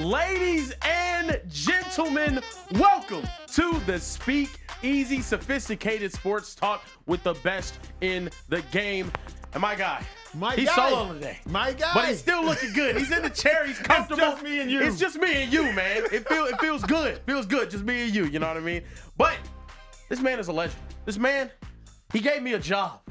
Ladies and gentlemen, welcome to the Speakeasy, sophisticated sports talk with the best in the game. And my guy, he's solo today. My guy. But he's still looking good. He's in the chair. He's comfortable. It's just me and you. It's just me and you, man. It feels good. Feels good. Just me and you. You know what I mean? But this man is a legend. This man, he gave me a job.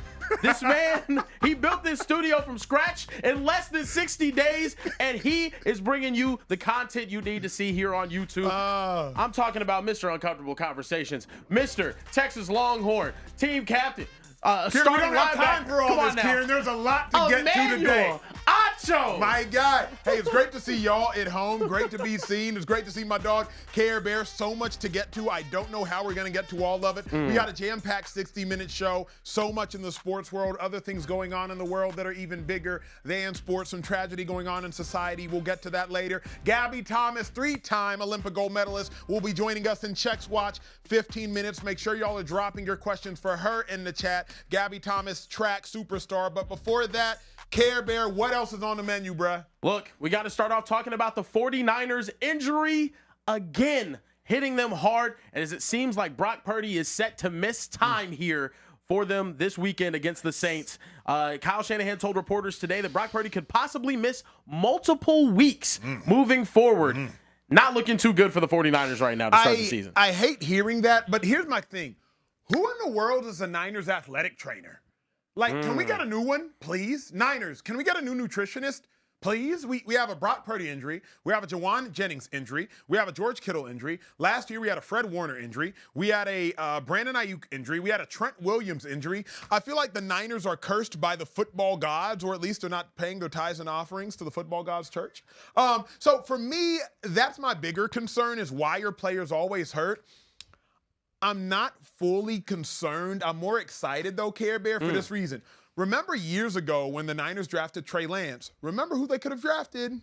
This man, he built this studio from scratch in less than 60 days, and he is bringing you the content you need to see here on YouTube. I'm talking about Mr. Uncomfortable Conversations, Mr. Texas Longhorn, team captain, Kieran, starting we don't have time for all this, Kieran. There's a lot to get to today. Emmanuel Acho. My God. Hey, it's great to see y'all at home. Great to be seen. It's great to see my dog, Care Bear. So much to get to. I don't know how we're going to get to all of it. We got a jam-packed 60-minute show. So much in the sports world. Other things going on in the world that are even bigger than sports. Some tragedy going on in society. We'll get to that later. Gabby Thomas, three-time Olympic gold medalist, will be joining us in Chex Watch. 15 minutes. Make sure y'all are dropping your questions for her in the chat. Gabby Thomas, track superstar. But before that, Care Bear, what else is on the menu, bruh? Look, we got to start off talking about the 49ers injury again, hitting them hard. And as it seems like Brock Purdy is set to miss time here for them this weekend against the Saints. Kyle Shanahan told reporters today that Brock Purdy could possibly miss multiple weeks moving forward. Not looking too good for the 49ers right now to start the season. I hate hearing that, but here's my thing. Who in the world is the Niners athletic trainer? Like, can we get a new one, please? Niners, can we get a new nutritionist, please? We have a Brock Purdy injury. We have a Jawan Jennings injury. We have a George Kittle injury. Last year, we had a Fred Warner injury. We had a Brandon Ayuk injury. We had a Trent Williams injury. I feel like the Niners are cursed by the football gods, or at least they're not paying their tithes and offerings to the football gods church. So for me, that's my bigger concern is why your players always hurt. I'm not fully concerned. I'm more excited, though, Care Bear, for this reason. Remember years ago when the Niners drafted Trey Lance? Remember who they could have drafted?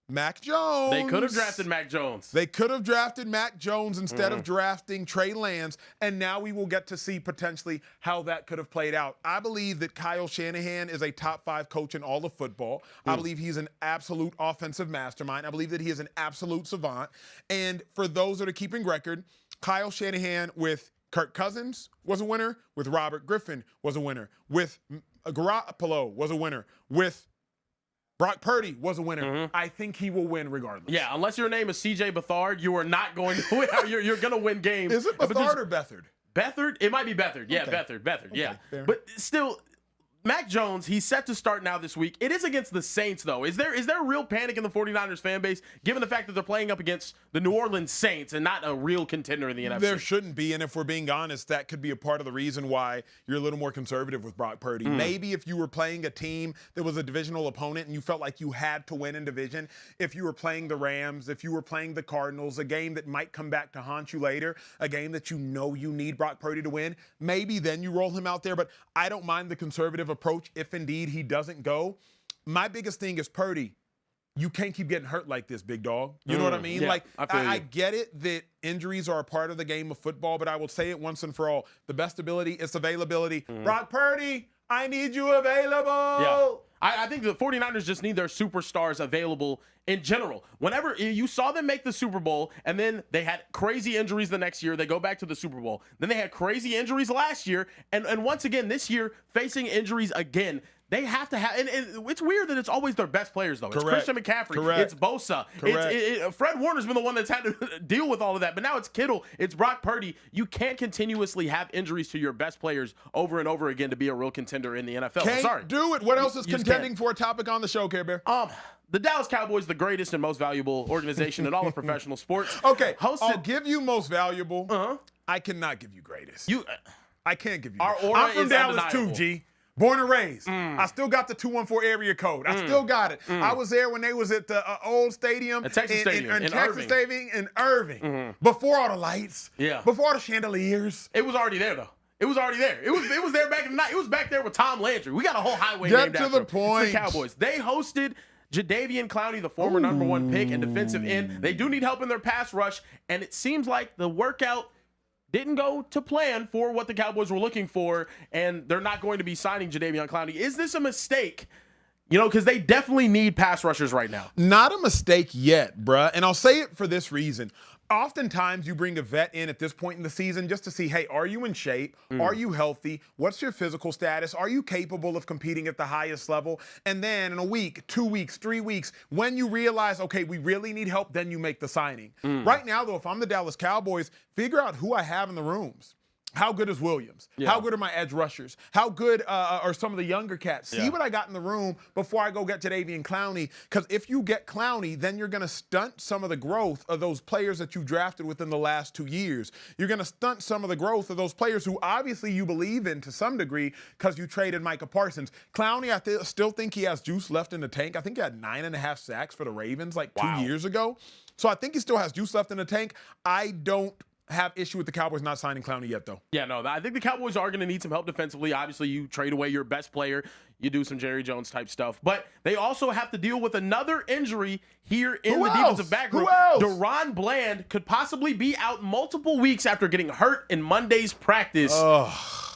Mac Jones. They could have drafted Mac Jones. They could have drafted Mac Jones instead of drafting Trey Lance, and now we will get to see potentially how that could have played out. I believe that Kyle Shanahan is a top 5 coach in all of football. I believe he's an absolute offensive mastermind. I believe that he is an absolute savant. And for those that are keeping record, Kyle Shanahan with Kirk Cousins was a winner, with Robert Griffin was a winner, with Garoppolo was a winner, with Brock Purdy was a winner. I think he will win regardless. Yeah, unless your name is CJ Beathard, you are not going to win. You're going to win games. Is it Beathard or Beathard? Beathard? It might be Beathard. Yeah, Okay. Beathard. Yeah. Fair. But still, Mac Jones, he's set to start now this week. It is against the Saints, though. Is there real panic in the 49ers fan base, given the fact that they're playing up against the New Orleans Saints and not a real contender in the NFC? There shouldn't be, and if we're being honest, that could be a part of the reason why you're a little more conservative with Brock Purdy. Maybe if you were playing a team that was a divisional opponent and you felt like you had to win in division, if you were playing the Rams, if you were playing the Cardinals, a game that might come back to haunt you later, a game that you know you need Brock Purdy to win, maybe then you roll him out there, but I don't mind the conservative approach if indeed he doesn't go. My biggest thing is Purdy. You can't keep getting hurt like this, big dog. You know what I mean? Yeah, like, I get it that injuries are a part of the game of football, but I will say it once and for all. The best ability is availability. Brock Purdy, I need you available. Yeah. I think the 49ers just need their superstars available in general. Whenever you saw them make the Super Bowl, and then they had crazy injuries the next year, they go back to the Super Bowl. Then they had crazy injuries last year, and once again this year, facing injuries again. They have to have, and it's weird that it's always their best players, though. It's Christian McCaffrey. It's Bosa. Fred Warner's been the one that's had to deal with all of that, but now it's Kittle. It's Brock Purdy. You can't continuously have injuries to your best players over and over again to be a real contender in the NFL. Can't do it. What else is contending for a topic on the show, Care Bear? The Dallas Cowboys, the greatest and most valuable organization in all of professional sports. Okay, I'll give you most valuable. I cannot give you greatest. I can't give you. I'm from Dallas too, G. Born and raised. I still got the 214 area code. I still got it. I was there when they was at the old stadium. Texas Stadium in Texas Irving. Stadium in Irving. Before all the lights. Yeah. Before all the chandeliers. It was already there, though. It was already there. It was there back in the night. It was back there with Tom Landry. We got a whole highway named after him. It's the Cowboys. They hosted Jadeveon Clowney, the former number 1 pick and defensive end. They do need help in their pass rush, and it seems like the workout didn't go to plan for what the Cowboys were looking for, and they're not going to be signing Jadeveon Clowney. Is this a mistake? You know, because they definitely need pass rushers right now. Not a mistake yet, bruh. And I'll say it for this reason. Oftentimes, you bring a vet in at this point in the season just to see, hey, are you in shape? Are you healthy? What's your physical status? Are you capable of competing at the highest level? And then in a week, 2 weeks, 3 weeks, when you realize, okay, we really need help, then you make the signing. Right now, though, if I'm the Dallas Cowboys, figure out who I have in the rooms. How good is Williams? How good are my edge rushers? How good are some of the younger cats? See what I got in the room before I go get Jadeveon Clowney. Because if you get Clowney, then you're going to stunt some of the growth of those players that you drafted within the last 2 years. You're going to stunt some of the growth of those players who obviously you believe in to some degree because you traded Micah Parsons. Clowney, I still think he has juice left in the tank. I think he had 9.5 sacks for the Ravens like 2 years ago. So I think he still has juice left in the tank. I don't have issue with the Cowboys not signing Clowney yet, though. Yeah, no, I think the Cowboys are going to need some help defensively. Obviously, you trade away your best player. You do some Jerry Jones type stuff. But they also have to deal with another injury here in the defensive backroom. Deron Bland could possibly be out multiple weeks after getting hurt in Monday's practice.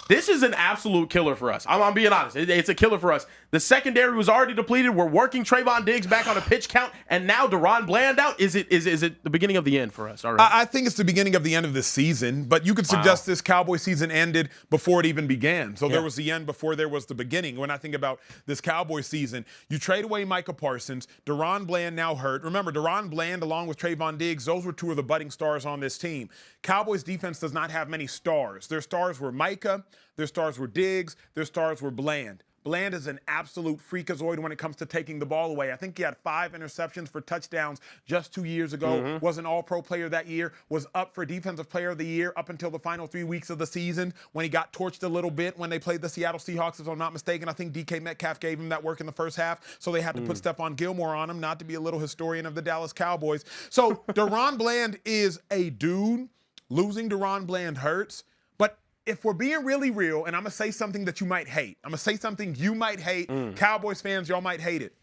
This is an absolute killer for us. I'm being honest. It's a killer for us. The secondary was already depleted. We're working Trayvon Diggs back on a pitch count, and now Deron Bland out. Is it the beginning of the end for us? All right. I think it's the beginning of the end of this season, but you could suggest this Cowboy season ended before it even began. So there was the end before there was the beginning. When I think about this Cowboy season, you trade away Micah Parsons, Deron Bland now hurt. Remember, Deron Bland along with Trayvon Diggs, those were two of the budding stars on this team. Cowboys defense does not have many stars. Their stars were Micah, their stars were Diggs, their stars were Bland. Bland is an absolute freakazoid when it comes to taking the ball away. I think he had 5 interceptions for touchdowns just 2 years ago. Was an all-pro player that year. Was up for Defensive Player of the Year up until the final 3 weeks of the season when he got torched a little bit when they played the Seattle Seahawks, if I'm not mistaken. I think DK Metcalf gave him that work in the first half, so they had to put Stephon Gilmore on him, not to be a little historian of the Dallas Cowboys. So Deron Bland is a dude. Losing Deron Bland hurts. If we're being really real, and I'm going to say something that you might hate. I'm going to say something you might hate. Cowboys fans, y'all might hate it.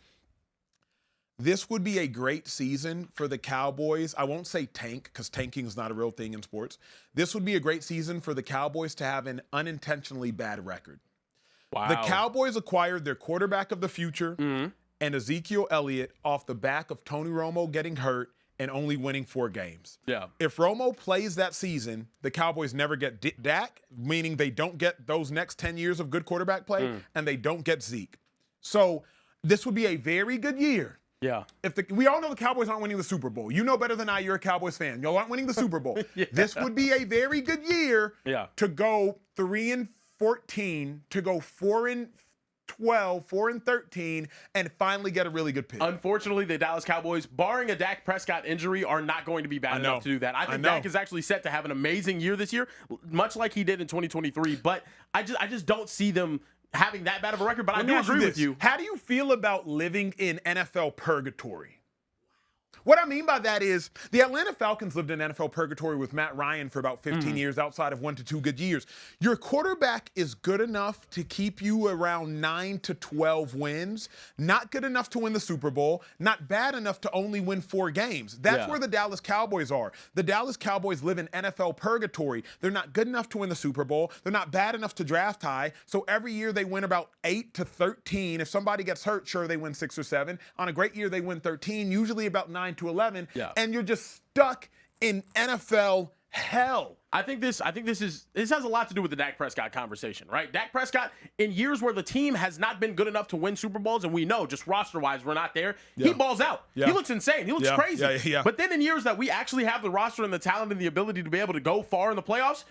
This would be a great season for the Cowboys. I won't say tank, because tanking is not a real thing in sports. This would be a great season for the Cowboys to have an unintentionally bad record. Wow. The Cowboys acquired their quarterback of the future and Ezekiel Elliott off the back of Tony Romo getting hurt and only winning 4 games. Yeah. If Romo plays that season, the Cowboys never get Dak, meaning they don't get those next 10 years of good quarterback play, and they don't get Zeke. So this would be a very good year. Yeah. We all know the Cowboys aren't winning the Super Bowl. You know better than I. You're a Cowboys fan. Y'all aren't winning the Super Bowl. This would be a very good year to go 3-14, to go 4-12, 4-13, and finally get a really good pick. Unfortunately, the Dallas Cowboys, barring a Dak Prescott injury, are not going to be bad enough to do that. I think Dak is actually set to have an amazing year this year, much like he did in 2023, but I just don't see them having that bad of a record, but I do agree with you. How do you feel about living in NFL purgatory? What I mean by that is the Atlanta Falcons lived in NFL purgatory with Matt Ryan for about 15 years outside of 1 to 2 good years. Your quarterback is good enough to keep you around 9 to 12 wins, not good enough to win the Super Bowl, not bad enough to only win 4 games. That's where the Dallas Cowboys are. The Dallas Cowboys live in NFL purgatory. They're not good enough to win the Super Bowl. They're not bad enough to draft high. So every year they win about 8 to 13. If somebody gets hurt, sure, they win 6 or 7. On a great year, they win 13, usually about 9 to 11, and you're just stuck in NFL hell. I think this has a lot to do with the Dak Prescott conversation, right? Dak Prescott, in years where the team has not been good enough to win Super Bowls, and we know just roster-wise we're not there, he balls out. He looks insane. He looks crazy. But then in years that we actually have the roster and the talent and the ability to be able to go far in the playoffs,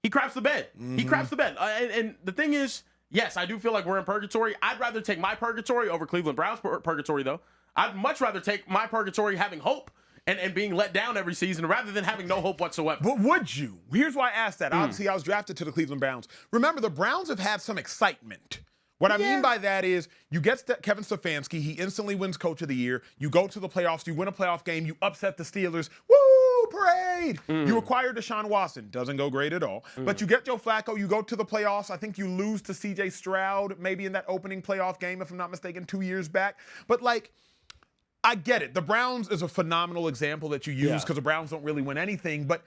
he craps the bed. He craps the bed. And the thing is, yes, I do feel like we're in purgatory. I'd rather take my purgatory over Cleveland Browns' purgatory, though. I'd much rather take my purgatory having hope and being let down every season rather than having no hope whatsoever. But would you? Here's why I asked that. Obviously, I was drafted to the Cleveland Browns. Remember, the Browns have had some excitement. What I mean by that is you get Kevin Stefanski. He instantly wins Coach of the Year. You go to the playoffs. You win a playoff game. You upset the Steelers. Woo, parade. You acquire Deshaun Watson. Doesn't go great at all. But you get Joe Flacco. You go to the playoffs. I think you lose to C.J. Stroud maybe in that opening playoff game, if I'm not mistaken, 2 years back. But, like, I get it. The Browns is a phenomenal example that you use because the Browns don't really win anything. But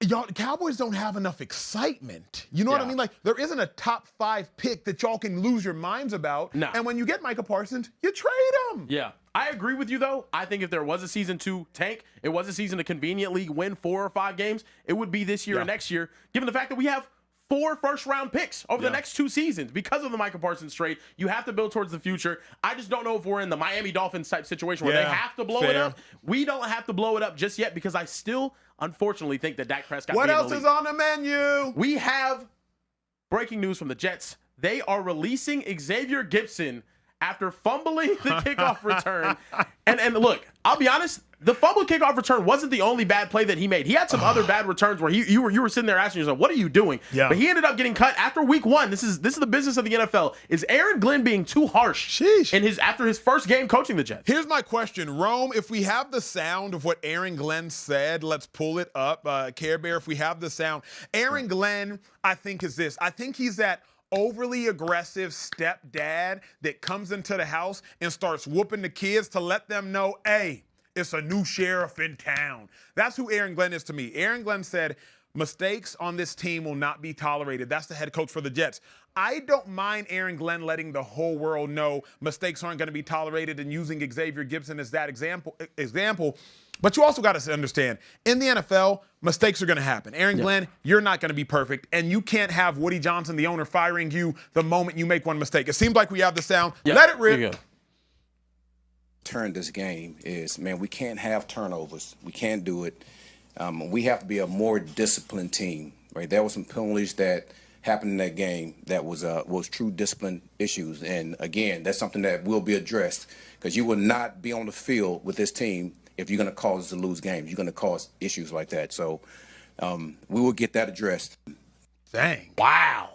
y'all, the Cowboys don't have enough excitement. You know what I mean? Like, there isn't a top 5 pick that y'all can lose your minds about. No. And when you get Micah Parsons, you trade him. Yeah. I agree with you, though. I think if there was a season 2 tank, it was a season to conveniently win 4 or 5 games, it would be this year and next year, given the fact that we have 4 first-round picks over the next 2 seasons because of the Micah Parsons trade. You have to build towards the future. I just don't know if we're in the Miami Dolphins type situation where they have to blow it up. We don't have to blow it up just yet because I still, unfortunately, think that Dak Prescott. What else is on the menu? We have breaking news from the Jets. They are releasing Xavier Gibson after fumbling the kickoff return. And look, I'll be honest, the fumble kickoff return wasn't the only bad play that he made. He had some other bad returns where you were sitting there asking yourself, what are you doing? Yeah. But he ended up getting cut after week 1. This is the business of the NFL. Is Aaron Glenn being too harsh after his first game coaching the Jets? Here's my question. Rome, if we have the sound of what Aaron Glenn said, let's pull it up. Care Bear, if we have the sound. Aaron Glenn, I think, is this. I think he's that overly aggressive stepdad that comes into the house and starts whooping the kids to let them know, hey, it's a new sheriff in town. That's who Aaron Glenn is to me. Aaron Glenn said, mistakes on this team will not be tolerated. That's the head coach for the Jets. I don't mind Aaron Glenn letting the whole world know mistakes aren't going to be tolerated and using Xavier Gibson as that example. But you also got to understand, in the NFL, mistakes are going to happen. Aaron Glenn, you're not going to be perfect, and you can't have Woody Johnson, the owner, firing you the moment you make one mistake. It seems like we have the sound. Let it rip. Turn this game is, man, we can't have turnovers. We can't do it. We have to be a more disciplined team, right? There were some penalties that happened in that game that was true discipline issues. And again, that's something that will be addressed because you will not be on the field with this team if you're going to cause us to lose games. You're going to cause issues like that. So we will get that addressed. Dang. Wow.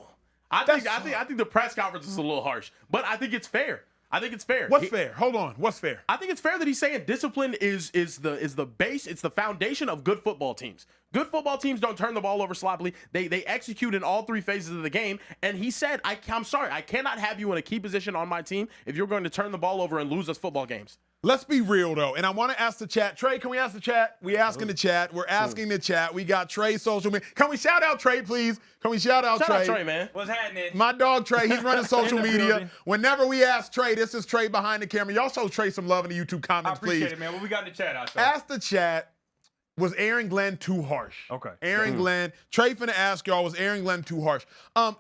I think the press conference is a little harsh, but I think it's fair. I think it's fair. What's fair? Hold on. What's fair? I think it's fair that he's saying discipline is the base. It's the foundation of good football teams. Good football teams don't turn the ball over sloppily. They execute in all 3 phases of the game. And he said, I'm sorry, I cannot have you in a key position on my team if you're going to turn the ball over and lose us football games. Let's be real, though. And I want to ask the chat. Trey, can we ask the chat? We asking the chat. We're asking the chat. We got Trey social media. Can we shout out Trey, please? Can we shout out Trey? Shout out Trey, man. What's happening? My dog, Trey, he's running social media. Building. Whenever we ask Trey, this is Trey behind the camera. Y'all show Trey some love in the YouTube comments, please. I appreciate it, man. What we got in the chat, Acho? Ask the chat, was Aaron Glenn too harsh? Okay. Aaron Glenn. Trey finna ask y'all, was Aaron Glenn too harsh?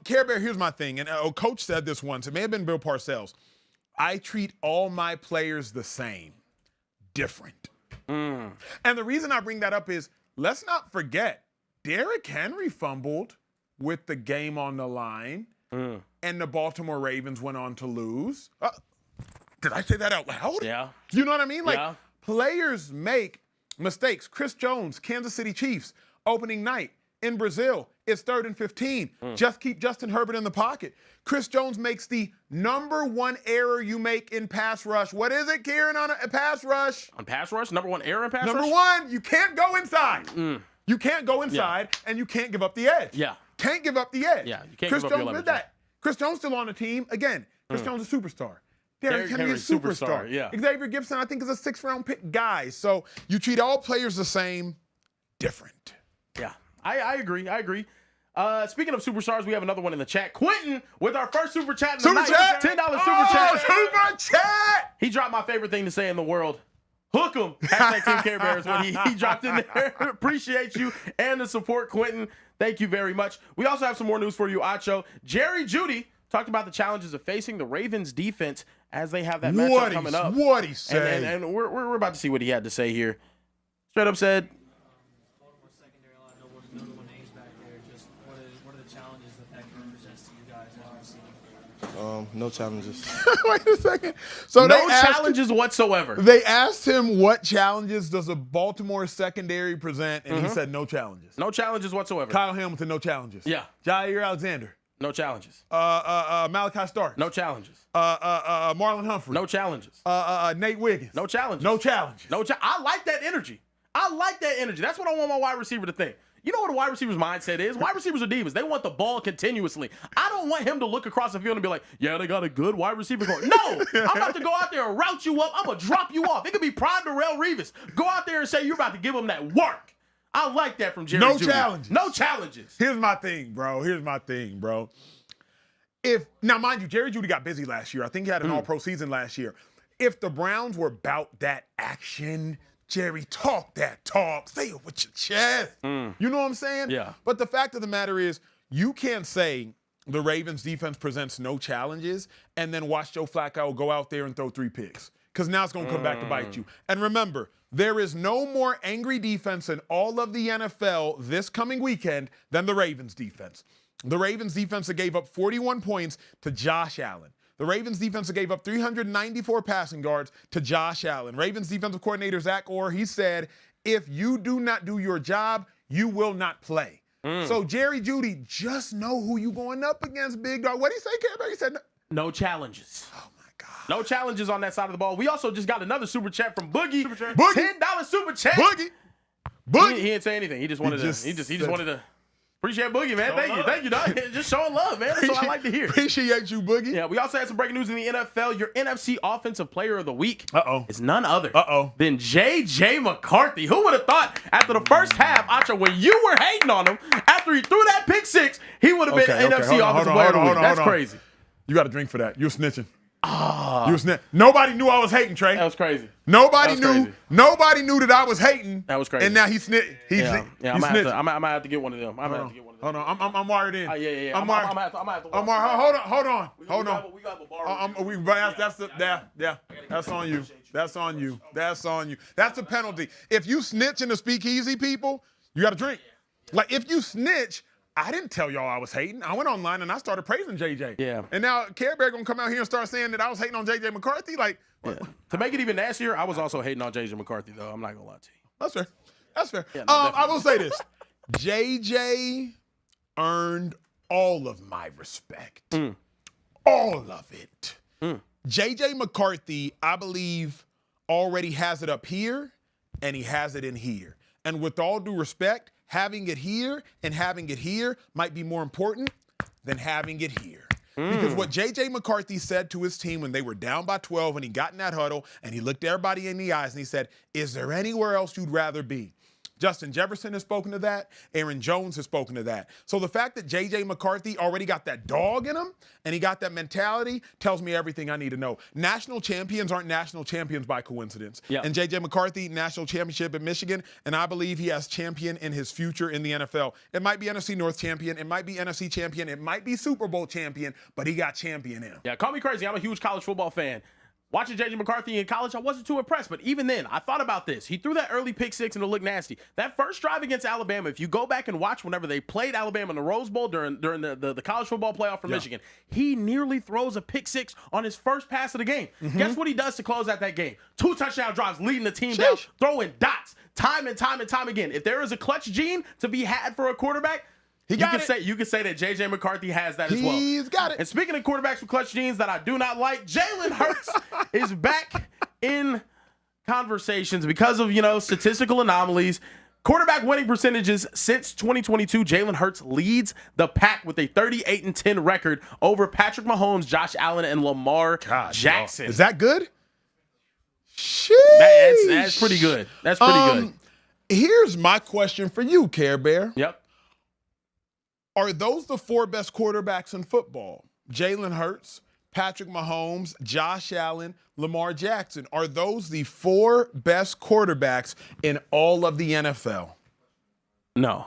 Care Bear, here's my thing. And Coach said this once. It may have been Bill Parcells. I treat all my players the same. Different. And the reason I bring that up is, let's not forget, Derrick Henry fumbled with the game on the line, and the Baltimore Ravens went on to lose. Did I say that out loud? Yeah. You know what I mean? Like, players make mistakes. Chris Jones, Kansas City Chiefs, opening night in Brazil. It's 3rd and 15. Just keep Justin Herbert in the pocket. Chris Jones makes the #1 error you make in pass rush. What is it, Kieran, on a pass rush? On pass rush? #1 error in pass rush? Number 1, you can't go inside. You can't go inside, and you can't give up the edge. Yeah. Can't give up the edge. Yeah, you can't Chris give up your Jones leverage. did that. Chris Jones still on the team. Again, Chris Jones is a superstar. Derrick Henry is a superstar. Yeah. Xavier Gibson, I think, is a 6th-round pick guy. So you treat all players the same, different. Yeah, I agree. Speaking of superstars, we have another one in the chat. Quentin with our first super chat in the night. Chat? $10 super chat. Super chat! He dropped my favorite thing to say in the world. Hook 'em. Hashtag Team Care Bear is what he dropped in there. Appreciate you and the support, Quentin. Thank you very much. We also have some more news for you, Acho. Jeudy talked about the challenges of facing the Ravens defense as they have that matchup coming up. What he said. And we're about to see what he had to say here. Straight up said, Baltimore secondary line, no names back there. Just what are the challenges that presents to you guys as receiving? No challenges. Wait a second. So no challenges whatsoever. They asked him what challenges does a Baltimore secondary present, and he said no challenges. No challenges whatsoever. Kyle Hamilton, no challenges. Yeah. Jair Alexander. No challenges. Malachi Starks. No challenges. Marlon Humphrey. No challenges. Nate Wiggins. No challenges. No challenges. I like that energy. That's what I want my wide receiver to think. You know what a wide receiver's mindset is? Wide receivers are divas. They want the ball continuously. I don't want him to look across the field and be like, yeah, they got a good wide receiver going. No! I'm about to go out there and route you up. I'm going to drop you off. It could be Prime Darrelle Revis. Go out there and say you're about to give him that work. I like that from Jerry No Jeudy. challenges. No challenges. Here's my thing, bro. Now, mind you, Jerry Jeudy got busy last year. I think he had an all-pro season last year. If the Browns were about that action, Jerry, talk that talk. Say it with your chest. You know what I'm saying? Yeah. But the fact of the matter is, you can't say the Ravens defense presents no challenges and then watch Joe Flacco go out there and throw 3 picks. Because now it's going to come back to bite you. And remember, there is no more angry defense in all of the NFL this coming weekend than the Ravens defense. The Ravens defense that gave up 41 points to Josh Allen. The Ravens defense that gave up 394 passing yards to Josh Allen. Ravens defensive coordinator Zach Orr, he said, if you do not do your job, you will not play. So Jerry Jeudy, just know who you going up against, big dog. What did he say, Kevin? He said no challenges. Oh, my God. No challenges on that side of the ball. We also just got another super chat from Boogie. Boogie. $10 super chat. Boogie. He didn't say anything. He just wanted to. He just wanted to. Appreciate Boogie, man. Thank you, dog. Just showing love, man. That's what I like to hear. Appreciate you, Boogie. Yeah, we also had some breaking news in the NFL. Your NFC Offensive Player of the Week is none other than J.J. McCarthy. Who would have thought after the first half, Acho, when you were hating on him, after he threw that pick 6, he would have been NFC Offensive Player of the Week. That's crazy. You got to drink for that. You're snitching. Nobody knew I was hating, Trey. That was crazy. Nobody knew that I was hating. That was crazy. And now he snitched. I'm gonna have to get one of them. Hold on. I'm wired in. Yeah. I'm wired. Hold on. We got the bar. That's on you. That's the penalty. If you snitch in the Speakeasy, people, you got to drink. Like, if you snitch, I didn't tell y'all I was hating. I went online and I started praising JJ. Yeah. And now Care Bear gonna come out here and start saying that I was hating on JJ McCarthy. Like, to make it even nastier, I was also hating on JJ McCarthy, though. I'm not gonna lie to you. That's fair. Yeah, no, I will say this: JJ earned all of my respect, all of it. JJ McCarthy, I believe, already has it up here, and he has it in here. And with all due respect, having it here and having it here might be more important than having it here. Because what J.J. McCarthy said to his team when they were down by 12 and he got in that huddle and he looked everybody in the eyes and he said, is there anywhere else you'd rather be? Justin Jefferson has spoken to that. Aaron Jones has spoken to that. So the fact that J.J. McCarthy already got that dog in him and he got that mentality tells me everything I need to know. National champions aren't national champions by coincidence. Yep. And J.J. McCarthy, national championship in Michigan, and I believe he has champion in his future in the NFL. It might be NFC North champion. It might be NFC champion. It might be Super Bowl champion, but he got champion in him. Yeah, call me crazy. I'm a huge college football fan. Watching J.J. McCarthy in college, I wasn't too impressed. But even then, I thought about this. He threw that early pick 6 and it looked nasty. That first drive against Alabama, if you go back and watch whenever they played Alabama in the Rose Bowl during the college football playoff for Michigan, he nearly throws a pick 6 on his first pass of the game. Guess what he does to close out that game? 2 touchdown drives, leading the team down, throwing dots time and time again. If there is a clutch gene to be had for a quarterback, you can say that J.J. McCarthy has that as well. He's got it. And speaking of quarterbacks with clutch genes that I do not like, Jalen Hurts is back in conversations because of, statistical anomalies. Quarterback winning percentages since 2022, Jalen Hurts leads the pack with a 38-10 record over Patrick Mahomes, Josh Allen, and Lamar Jackson. Is that good? Sheesh. That's pretty good. That's pretty good. Here's my question for you, Care Bear. Yep. Are those the 4 best quarterbacks in football? Jalen Hurts, Patrick Mahomes, Josh Allen, Lamar Jackson. Are those the 4 best quarterbacks in all of the NFL? No.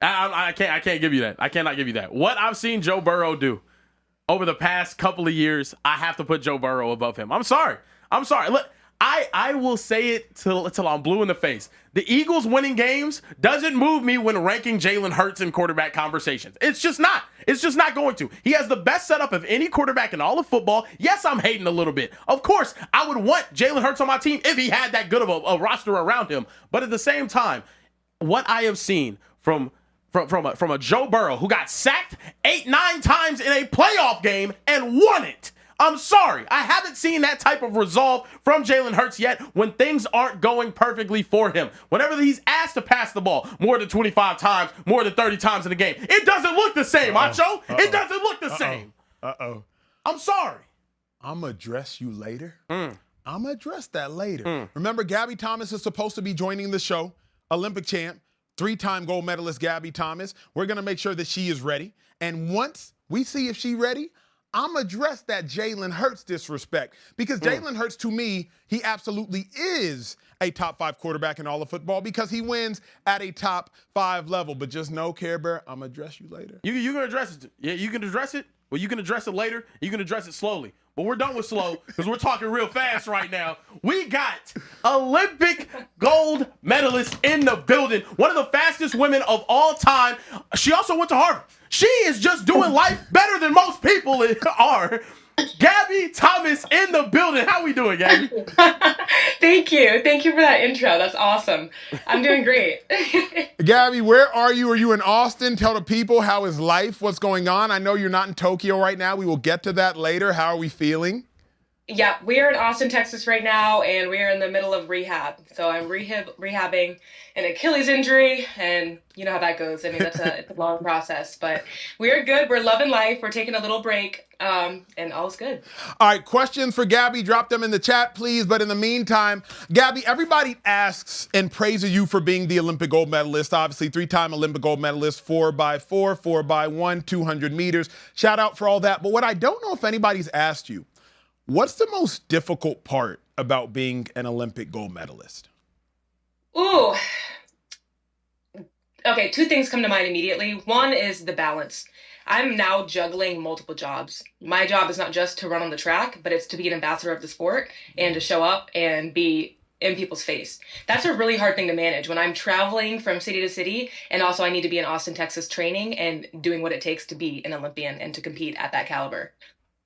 I can't give you that. I cannot give you that. What I've seen Joe Burrow do over the past couple of years, I have to put Joe Burrow above him. I'm sorry. Look, I will say it till I'm blue in the face. The Eagles winning games doesn't move me when ranking Jalen Hurts in quarterback conversations. It's just not. It's just not going to. He has the best setup of any quarterback in all of football. Yes, I'm hating a little bit. Of course, I would want Jalen Hurts on my team if he had that good of a roster around him. But at the same time, what I have seen from a Joe Burrow who got sacked 8-9 times in a playoff game and won it. I'm sorry. I haven't seen that type of resolve from Jalen Hurts yet when things aren't going perfectly for him. Whenever he's asked to pass the ball more than 25 times, more than 30 times in a game, it doesn't look the same, Acho. It doesn't look the same. I'm sorry. I'm going to address you later, I'm going to address that later. Remember, Gabby Thomas is supposed to be joining the show, Olympic champ, 3-time gold medalist Gabby Thomas. We're going to make sure that she is ready. And once we see if she's ready, I'm going to address that Jalen Hurts disrespect. Because Jalen Hurts, to me, he absolutely is a top 5 quarterback in all of football because he wins at a top 5 level. But just know, Care Bear, I'm going to address you later. You can address it. Yeah, you can address it. Well, you can address it later. You can address it slowly. But we're done with slow because we're talking real fast right now. We got Olympic gold medalist in the building. One of the fastest women of all time. She also went to Harvard. She is just doing life better than most people are. Gabby Thomas in the building. How we doing, Gabby? Thank you. Thank you for that intro. That's awesome. I'm doing great. Gabby, where are you? Are you in Austin? Tell the people, how is life? What's going on? I know you're not in Tokyo right now. We will get to that later. How are we feeling? Yeah, we are in Austin, Texas right now, and we are in the middle of rehab. So I'm rehabbing an Achilles injury, and you know how that goes. I mean, it's a long process, but we are good. We're loving life. We're taking a little break, and all's good. All right, questions for Gabby. Drop them in the chat, please. But in the meantime, Gabby, everybody asks and praises you for being the Olympic gold medalist. Obviously, 3-time Olympic gold medalist, 4x4, 4x1, 200 meters. Shout out for all that. But what I don't know if anybody's asked you, what's the most difficult part about being an Olympic gold medalist? Ooh. Okay, 2 things come to mind immediately. One is the balance. I'm now juggling multiple jobs. My job is not just to run on the track, but it's to be an ambassador of the sport and to show up and be in people's face. That's a really hard thing to manage when I'm traveling from city to city, and also I need to be in Austin, Texas training and doing what it takes to be an Olympian and to compete at that caliber.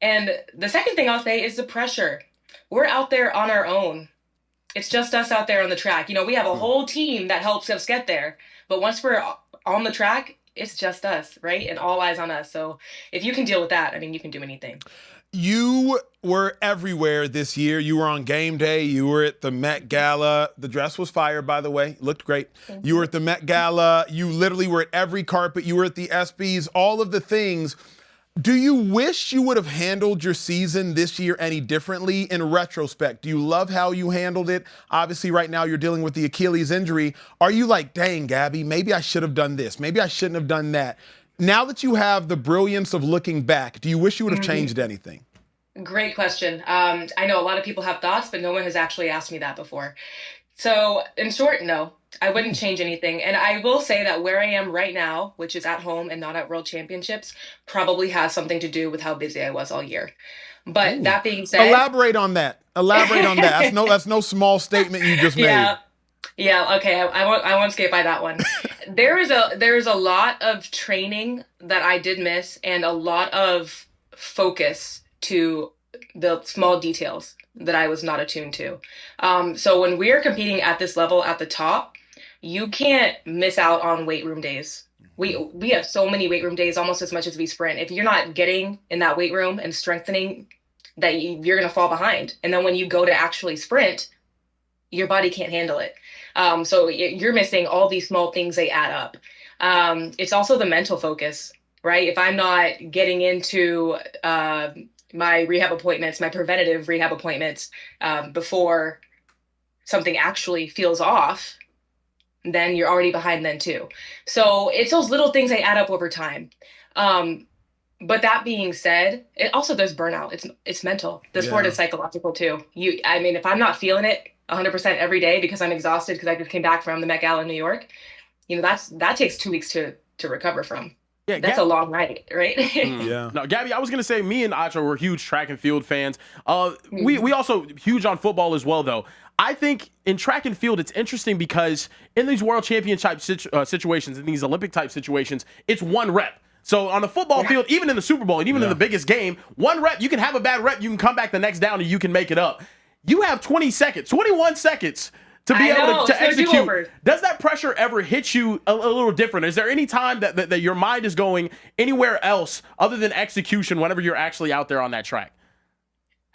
And the second thing I'll say is the pressure. We're out there on our own. It's just us out there on the track. You know, we have a whole team that helps us get there. But once we're on the track, it's just us, right? And all eyes on us. So if you can deal with that, I mean, you can do anything. You were everywhere this year. You were on game day. You were at the Met Gala. The dress was fire, by the way. Looked great. You were at the Met Gala. You literally were at every carpet. You were at the ESPYs, all of the things. Do you wish you would have handled your season this year any differently in retrospect? Do you love how you handled it? Obviously, right now you're dealing with the Achilles injury. Are you like, dang, Gabby, maybe I should have done this. Maybe I shouldn't have done that. Now that you have the brilliance of looking back, do you wish you would have changed anything? Great question. I know a lot of people have thoughts, but no one has actually asked me that before. So in short, no. I wouldn't change anything. And I will say that where I am right now, which is at home and not at World Championships, probably has something to do with how busy I was all year. But that being said... Elaborate on that. That's no small statement you just made. Yeah, okay. I won't skate by that one. There is a lot of training that I did miss and a lot of focus to the small details that I was not attuned to. So when we're competing at this level at the top, you can't miss out on weight room days. We have so many weight room days, almost as much as we sprint. If you're not getting in that weight room and strengthening, that you're going to fall behind. And then when you go to actually sprint, your body can't handle it. So you're missing all these small things, they add up. It's also the mental focus, right? If I'm not getting into my rehab appointments, my preventative rehab appointments before something actually feels off, then you're already behind then too. So it's those little things that add up over time. But that being said, there's burnout. It's mental. The sport is psychological too. If I'm not feeling it 100% every day because I'm exhausted because I just came back from the Met Gala in New York, that takes 2 weeks to recover from. Yeah, that's a long night, right? Yeah. No, Gabby, I was gonna say, me and Acho were huge track and field fans. We also huge on football as well, though. I think in track and field, it's interesting because in these world championship situations, in these Olympic type situations, it's one rep. So on the football field, even in the Super Bowl and even in the biggest game, one rep, you can have a bad rep, you can come back the next down and you can make it up. You have 21 seconds to be able to execute. Does that pressure ever hit you a little different? Is there any time that your mind is going anywhere else other than execution whenever you're actually out there on that track?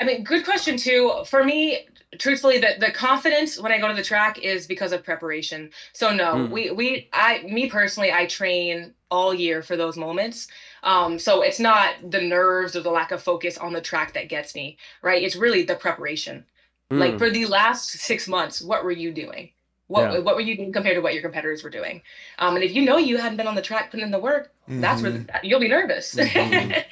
I mean, good question too. For me, truthfully, the confidence when I go to the track is because of preparation. So no, me personally, I train all year for those moments. So it's not the nerves or the lack of focus on the track that gets me, right? It's really the preparation. Like for the last 6 months, what were you doing? What were you doing compared to what your competitors were doing? And if you know you hadn't been on the track putting in the work, that's where you'll be nervous. Yeah,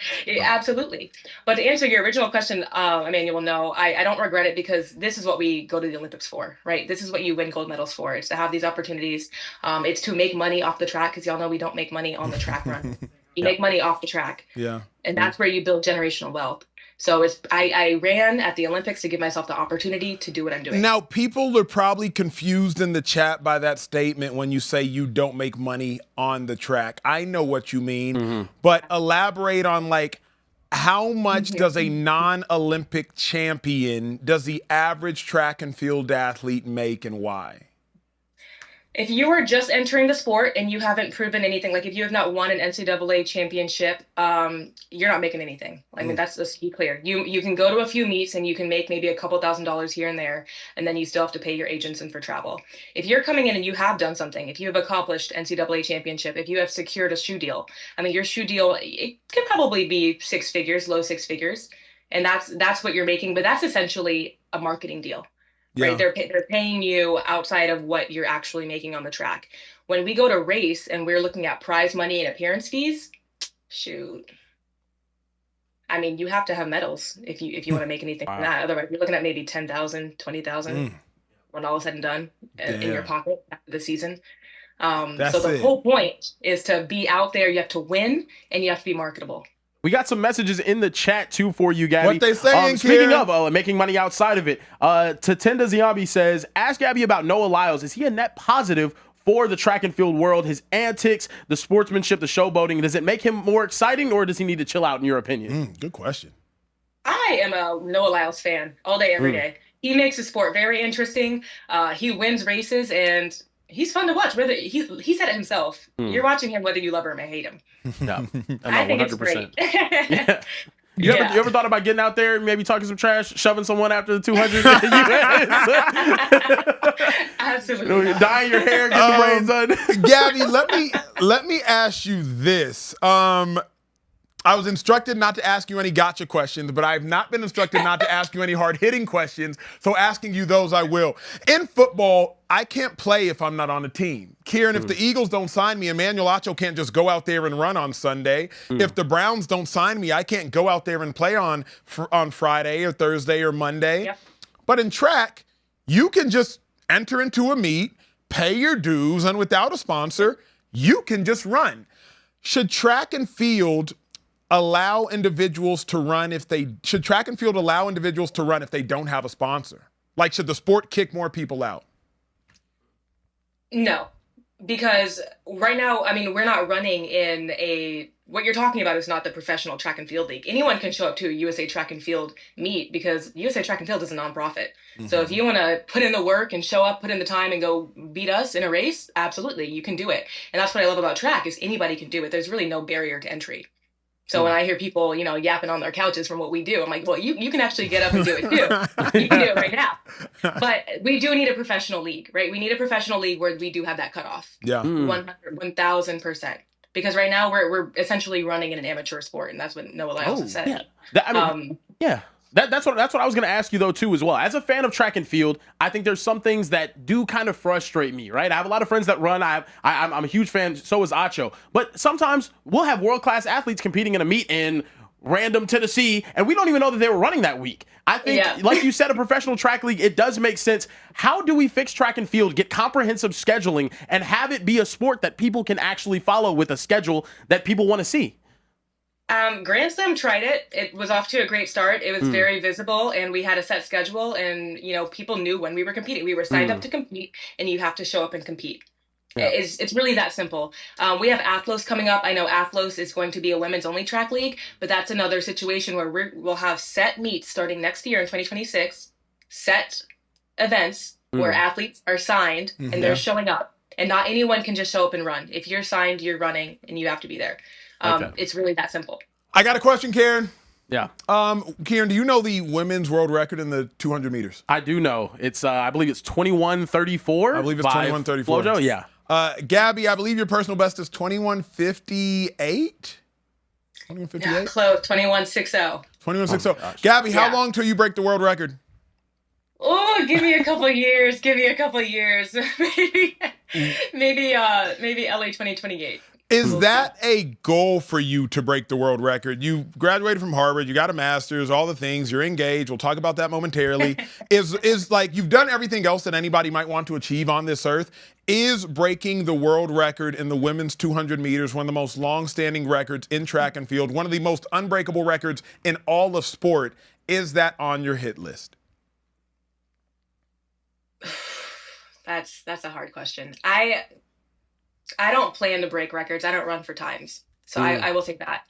absolutely. But to answer your original question, Emmanuel, no, I don't regret it because this is what we go to the Olympics for, right? This is what you win gold medals for. It's to have these opportunities. It's to make money off the track because y'all know we don't make money on the track run. You make money off the track. Yeah. And that's where you build generational wealth. So I ran at the Olympics to give myself the opportunity to do what I'm doing. Now, people are probably confused in the chat by that statement when you say you don't make money on the track. I know what you mean, but elaborate on like how much does a non-Olympic champion, does the average track and field athlete make and why? If you are just entering the sport and you haven't proven anything, like if you have not won an NCAA championship, you're not making anything. I mean, that's just be clear. You can go to a few meets and you can make maybe a couple $1,000s here and there, and then you still have to pay your agents and for travel. If you're coming in and you have done something, if you have accomplished NCAA championship, if you have secured a shoe deal, I mean, your shoe deal, it can probably be 6 figures, low 6 figures, and that's what you're making. But that's essentially a marketing deal. Right, they're paying you outside of what you're actually making on the track. When we go to race and we're looking at prize money and appearance fees, shoot. I mean, you have to have medals if you want to make anything from that. Otherwise, you're looking at maybe 10,000, 20,000 when all is said and done in your pocket after the season. So the whole point is to be out there. You have to win and you have to be marketable. We got some messages in the chat, too, for you, Gabby. What they saying, speaking Kieran? of making money outside of it, Tatenda Ziambi says, ask Gabby about Noah Lyles. Is he a net positive for the track and field world? His antics, the sportsmanship, the showboating, does it make him more exciting or does he need to chill out, in your opinion? Good question. I am a Noah Lyles fan all day, every day. He makes the sport very interesting. He wins races and he's fun to watch. Whether he said it himself. You're watching him whether you love him or hate him. No, I think 100%. It's great. Yeah. You ever thought about getting out there, maybe talking some trash, shoving someone after the 200? Absolutely. Dyeing your hair, getting the braids done. Gabby, let me ask you this. I was instructed not to ask you any gotcha questions, but I've not been instructed not to ask you any hard-hitting questions, so asking you those I will. In football, I can't play if I'm not on a team. Kieran, if the Eagles don't sign me, Emmanuel Acho can't just go out there and run on Sunday. If the Browns don't sign me, I can't go out there and play on Friday or Thursday or Monday. Yep. But in track, you can just enter into a meet, pay your dues, and without a sponsor, you can just run. Should track and field allow individuals to run should track and field allow individuals to run if they don't have a sponsor? Like, should the sport kick more people out? No, because right now, I mean, we're not running in what you're talking about is not the professional track and field league. Anyone can show up to a USA track and field meet because USA track and field is a nonprofit. So if you want to put in the work and show up, put in the time and go beat us in a race, absolutely, you can do it. And that's what I love about track is anybody can do it. There's really no barrier to entry. So when I hear people, yapping on their couches from what we do, I'm like, well, you can actually get up and do it too. You can do it right now. But we do need a professional league, right? We need a professional league where we do have that cutoff. Yeah. 1,000%. Because right now we're essentially running in an amateur sport, and that's what Noah Lyles has said. Yeah. That's what I was going to ask you, though, too, as well. As a fan of track and field, I think there's some things that do kind of frustrate me, right? I have a lot of friends that run. I'm a huge fan. So is Acho. But sometimes we'll have world-class athletes competing in a meet in random Tennessee, and we don't even know that they were running that week. I think, like you said, a professional track league, it does make sense. How do we fix track and field, get comprehensive scheduling, and have it be a sport that people can actually follow with a schedule that people want to see? Grand Slam tried it. It was off to a great start. It was very visible, and we had a set schedule, and people knew when we were competing. We were signed up to compete, and you have to show up and compete. Yeah. It's really that simple. We have Athlos coming up. I know Athlos is going to be a women's only track league, but that's another situation where we'll have set meets starting next year in 2026, set events where athletes are signed and they're showing up, and not anyone can just show up and run. If you're signed, you're running, and you have to be there. It's really that simple. I got a question, Kieran. Yeah. Kieran, do you know the women's world record in the 200 meters? I do know. It's I believe it's 21:34. I believe it's 21:34. Flojo, yeah. Gabby, I believe your personal best is 21:58. 21:58. Yeah, close. 21:60. 21:60. Gabby, how long till you break the world record? Oh, give me a couple years. Give me a couple years. maybe LA 2028. Is that a goal for you to break the world record? You graduated from Harvard, you got a master's, all the things, you're engaged. We'll talk about that momentarily. Is like you've done everything else that anybody might want to achieve on this earth. Is breaking the world record in the women's 200 meters, one of the most long-standing records in track and field, one of the most unbreakable records in all of sport, is that on your hit list? That's a hard question. I don't plan to break records. I don't run for times. So I will take that.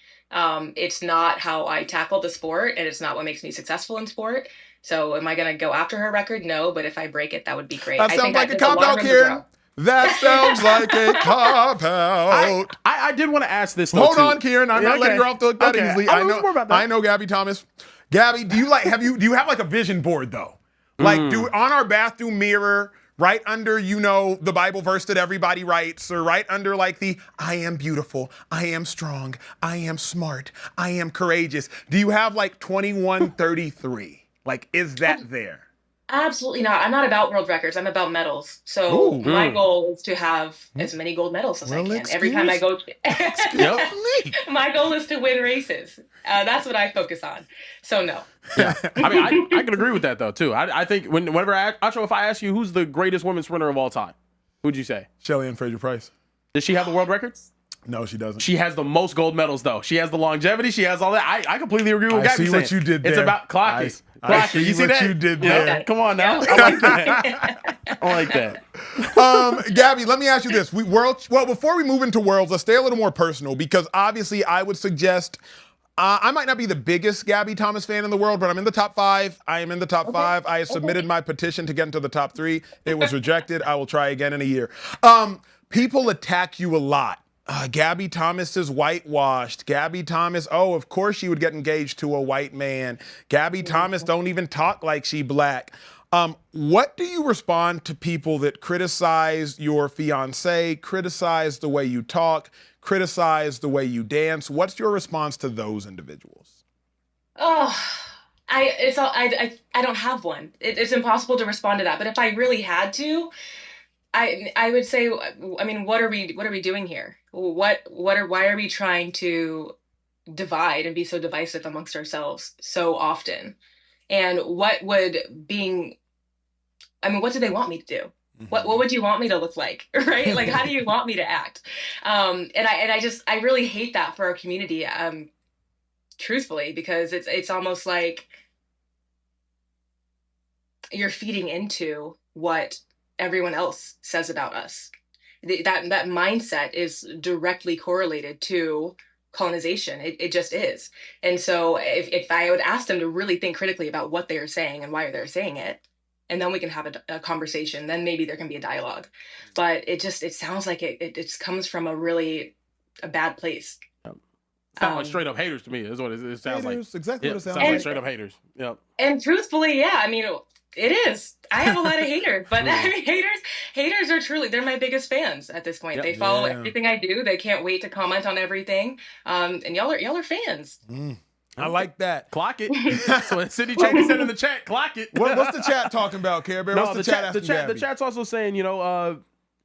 It's not how I tackle the sport, and it's not what makes me successful in sport. So am I going to go after her record? No, but if I break it, that would be great. That sounds like a cop-out, Kieran. That sounds like a cop-out. I did want to ask this, though, Hold on, Kieran. I'm not letting her off the hook that easily. I know Gabby Thomas. Gabby, do you have like a vision board, though? Like, on our bathroom mirror, right under, the Bible verse that everybody writes, or right under like the, I am beautiful, I am strong, I am smart, I am courageous. Do you have like 2133? Like, is that there? Absolutely not. I'm not about world records. I'm about medals. So my goal is to have as many gold medals as I can. Every time I go, my goal is to win races. That's what I focus on. So no. Yeah, I mean, I can agree with that though too. I think whenever Acho, if I ask you who's the greatest women's sprinter of all time, who'd you say? Shelly Ann Fraser-Price. Does she have the world records? No, she doesn't. She has the most gold medals though. She has the longevity. She has all that. I completely agree with Gabby. I see what you did there. It's about clock it. I see you see what that? you did there. Yeah, come on now. I like that. I like that. Gabby, let me ask you this. Before we move into worlds, let's stay a little more personal, because obviously I would suggest, I might not be the biggest Gabby Thomas fan in the world, but I'm in the top 5. I am in the top 5. I submitted my petition to get into the top 3. It was rejected. I will try again in a year. People attack you a lot. Gabby Thomas is whitewashed. Gabby Thomas, of course she would get engaged to a white man. Gabby Thomas don't even talk like she black. What do you respond to people that criticize your fiance, criticize the way you talk, criticize the way you dance? What's your response to those individuals? I don't have one. It's impossible to respond to that. But if I really had to, I would say, I mean, what are we doing here? Why are we trying to divide and be so divisive amongst ourselves so often? And what do they want me to do? Mm-hmm. What would you want me to look like? Right? Like, how do you want me to act? And I really hate that for our community. Truthfully, because it's almost like you're feeding into what everyone else says about us. That mindset is directly correlated to colonization. It just is. And so if I would ask them to really think critically about what they are saying and why they're saying it, and then we can have a conversation, then maybe there can be a dialogue. But it sounds like it just comes from a bad place. Sounds like straight up haters to me, is what it sounds like. Exactly what it sounds like. Like. Straight up haters. Yep. And truthfully, yeah, I mean, it is. I have a lot of haters, but I mean, haters are they're my biggest fans at this point. Yep. They follow everything I do. They can't wait to comment on everything. And y'all are fans. I like that. Clock it. So when City Cheney said in the chat, clock it. What's the chat talking about, Care Bear? What's the chat asking Gabby? The chat's also saying,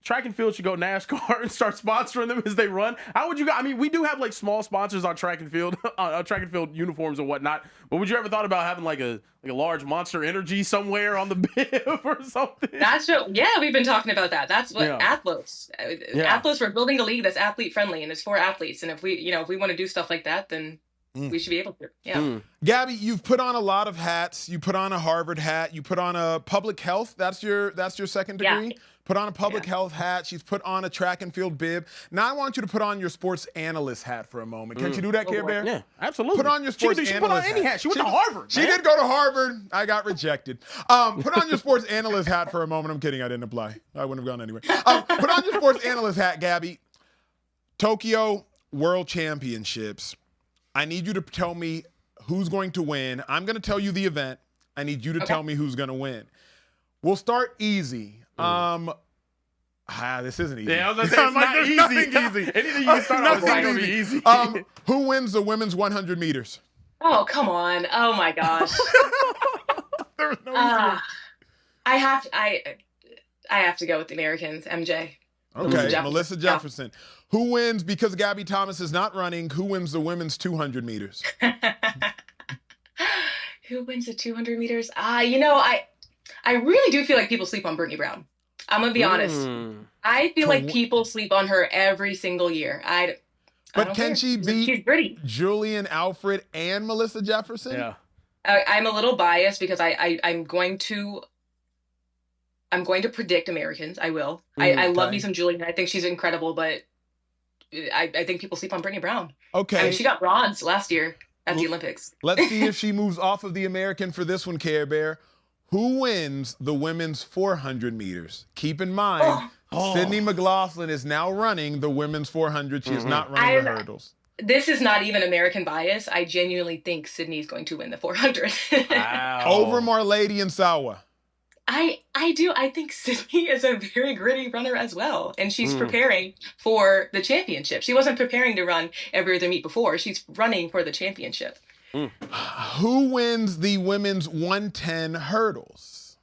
track and field should go NASCAR and start sponsoring them as they run. How would you go? I mean, we do have like small sponsors on track and field, uniforms and whatnot. But would you ever thought about having like a large Monster Energy somewhere on the bib or something? That's what. Yeah, we've been talking about that. That's what Athlos. Athlos, we're building a league that's athlete friendly and it's for athletes. And if we want to do stuff like that, then we should be able to. Yeah. Gabby, you've put on a lot of hats. You put on a Harvard hat. You put on a public health. That's your second degree. Yeah. Put on a public health hat. She's put on a track and field bib. Now I want you to put on your sports analyst hat for a moment. Can't you do that, Care Bear? Yeah, absolutely. Put on your sports analyst hat. She put on any hat. She went to Harvard. She did go to Harvard. I got rejected. Put on your sports analyst hat for a moment. I'm kidding. I didn't apply. I wouldn't have gone anywhere. Put on your sports analyst hat, Gabby. Tokyo World Championships. I need you to tell me who's going to win. I'm going to tell you the event. I need you to tell me who's going to win. We'll start easy. This isn't easy. Yeah, I was going to say, it's not easy. Anything you can start off with is not going to be easy. Who wins the women's 100 meters? Oh, come on. Oh, my gosh. There was no easy one. I have to go with the Americans, MJ. Okay, Melissa Jefferson. Yeah. Who wins, because Gabby Thomas is not running, who wins the women's 200 meters? Who wins the 200 meters? I really do feel like people sleep on Brittany Brown. I'm going to be honest. I feel like people sleep on her every single year. But can she beat She's pretty. Julian Alfred and Melissa Jefferson? Yeah. I'm a little biased because I'm going to predict Americans. I will. I love me some Julian. I think she's incredible, but I think people sleep on Brittany Brown. Okay. I mean, she got bronze last year at the Olympics. Let's see if she moves off of the American for this one, Care Bear. Who wins the women's 400 meters? Keep in mind, Sydney McLaughlin is now running the women's 400. She is not running the hurdles. This is not even American bias. I genuinely think Sydney's going to win the 400. Wow. Over Marlady and Sawa. I do. I think Sydney is a very gritty runner as well. And she's preparing for the championship. She wasn't preparing to run every other meet before. She's running for the championship. Who wins the women's 110 hurdles?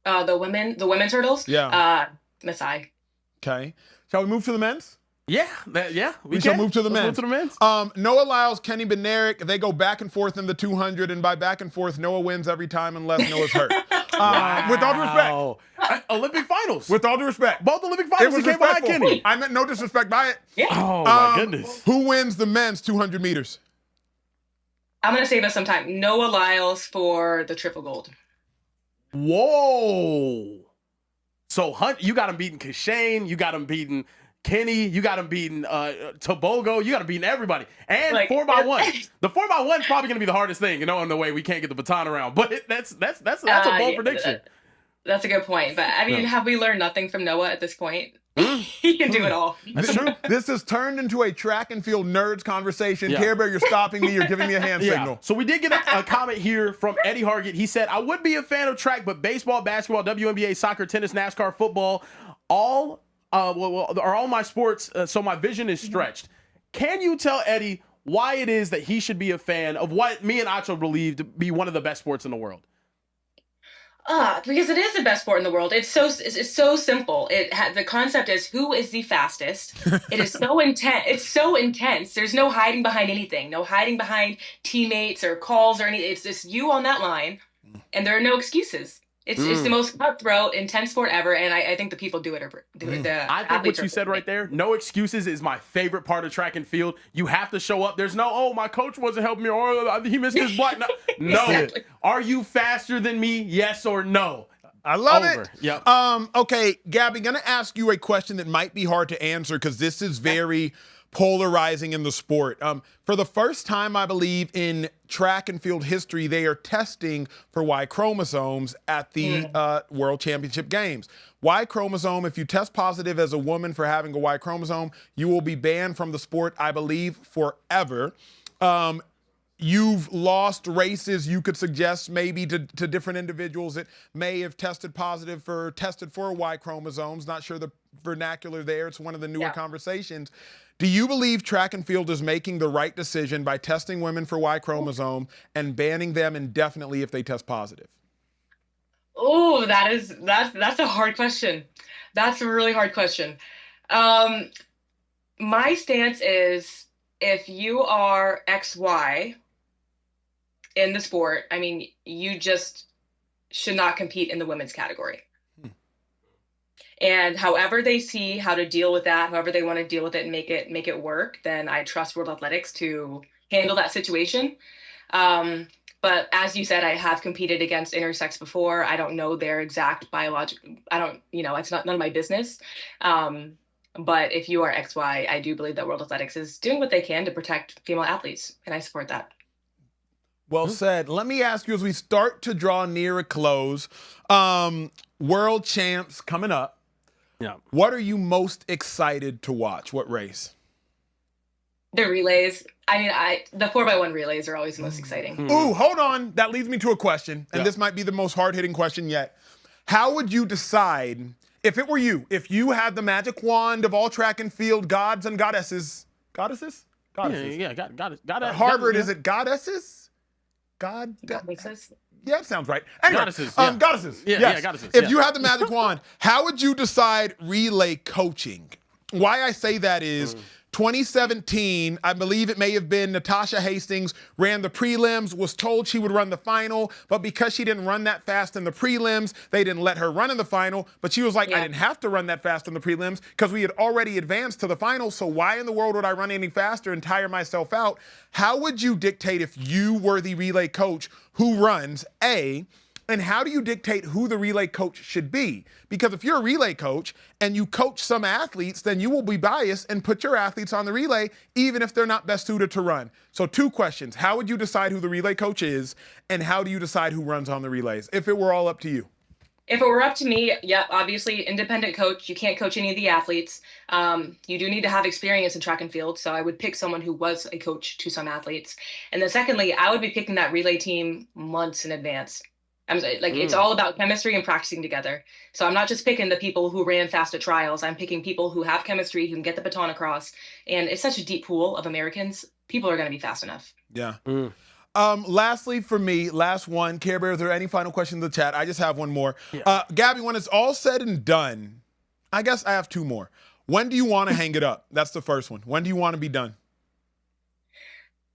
The women's hurdles? Yeah. Masai. Okay. Shall we move to the men's? Yeah. We shall move to the men's. Move to the men's. Noah Lyles, Kenny Bednarek, they go back and forth in the 200, and by back and forth, Noah wins every time unless Noah's hurt. With all due respect. Olympic finals. With all due respect. Both Olympic finals, he came behind Kenny. I meant no disrespect by it. Yeah. Oh, my goodness. Who wins the men's 200 meters? I'm going to save us some time. Noah Lyles for the triple gold. Whoa. So, Hunt, you got him beating Kashane. You got him beating Kenny. You got him beating Tobogo. You got him beating everybody. And 4x1. The 4x1 is probably going to be the hardest thing, in the way we can't get the baton around. But that's a bold prediction. That's a good point. But, I mean, have we learned nothing from Noah at this point? He can do it all. That's true. This has turned into a track and field nerds conversation. Care Bear, you're stopping me. You're giving me a hand signal. So we did get a comment here from Eddie Hargett. He said, I would be a fan of track, but baseball, basketball, WNBA, soccer, tennis, NASCAR, football, are all my sports, so my vision is stretched. Can you tell Eddie why it is that he should be a fan of what me and Acho believe to be one of the best sports in the world? Because it is the best sport in the world. It's so simple. The concept is who is the fastest. It is so intense. It's so intense. There's no hiding behind anything. No hiding behind teammates or calls or anything. It's just you on that line, and there are no excuses. It's the most cutthroat, intense sport ever, and I think the people do it. I think what you said right there, no excuses, is my favorite part of track and field. You have to show up. There's no, my coach wasn't helping me, or he missed his block. No. Exactly. Are you faster than me? Yes or no? I love it. Yep. Okay, Gabby, going to ask you a question that might be hard to answer because this is very polarizing in the sport. For the first time, I believe, in track and field history, they are testing for Y chromosomes at the World Championship Games. Y chromosome, if you test positive as a woman for having a Y chromosome, you will be banned from the sport, I believe, forever. You've lost races you could suggest maybe to different individuals that may have tested for Y chromosomes. Not sure the vernacular there. It's one of the newer conversations. Do you believe track and field is making the right decision by testing women for Y chromosome and banning them indefinitely if they test positive? Oh, that's a hard question. That's a really hard question. My stance is if you are XY in the sport, I mean, you just should not compete in the women's category. And however they see how to deal with that, however they want to deal with it and make it work, then I trust World Athletics to handle that situation. But as you said, I have competed against intersex before. I don't know their exact biological. It's none of my business. But if you are XY, I do believe that World Athletics is doing what they can to protect female athletes, and I support that. Well said. Let me ask you, as we start to draw near a close, World Champs coming up. Yeah. What are you most excited to watch? What race? The relays. I mean, the 4x1 relays are always the most exciting. Ooh, hold on. That leads me to a question, and this might be the most hard-hitting question yet. How would you decide, if it were you, if you had the magic wand of all track and field gods and goddesses? Goddesses? Yeah, goddess. Harvard, is it goddesses? Goddesses? Yeah, that sounds right. Anyway, Goddesses, yeah. Goddesses. Yeah, yes. yeah, goddesses, If yeah. you had the magic wand, how would you decide relay coaching? Why I say that is 2017, I believe it may have been Natasha Hastings ran the prelims, was told she would run the final, but because she didn't run that fast in the prelims, they didn't let her run in the final. But she was like, I didn't have to run that fast in the prelims because we had already advanced to the final. So why in the world would I run any faster and tire myself out? How would you dictate if you were the relay coach who runs A? And how do you dictate who the relay coach should be? Because if you're a relay coach and you coach some athletes, then you will be biased and put your athletes on the relay, even if they're not best suited to run. So 2 questions. How would you decide who the relay coach is? And how do you decide who runs on the relays, if it were all up to you? If it were up to me, obviously independent coach. You can't coach any of the athletes. You do need to have experience in track and field. So I would pick someone who was a coach to some athletes. And then secondly, I would be picking that relay team months in advance. It's all about chemistry and practicing together. So I'm not just picking the people who ran fast at trials. I'm picking people who have chemistry, who can get the baton across. And it's such a deep pool of Americans. People are going to be fast enough. Yeah. Lastly, for me, last one. Care Bear, is there any final questions in the chat? I just have one more. Yeah. Gabby, when it's all said and done, I guess I have 2 more. When do you want to hang it up? That's the first one. When do you want to be done?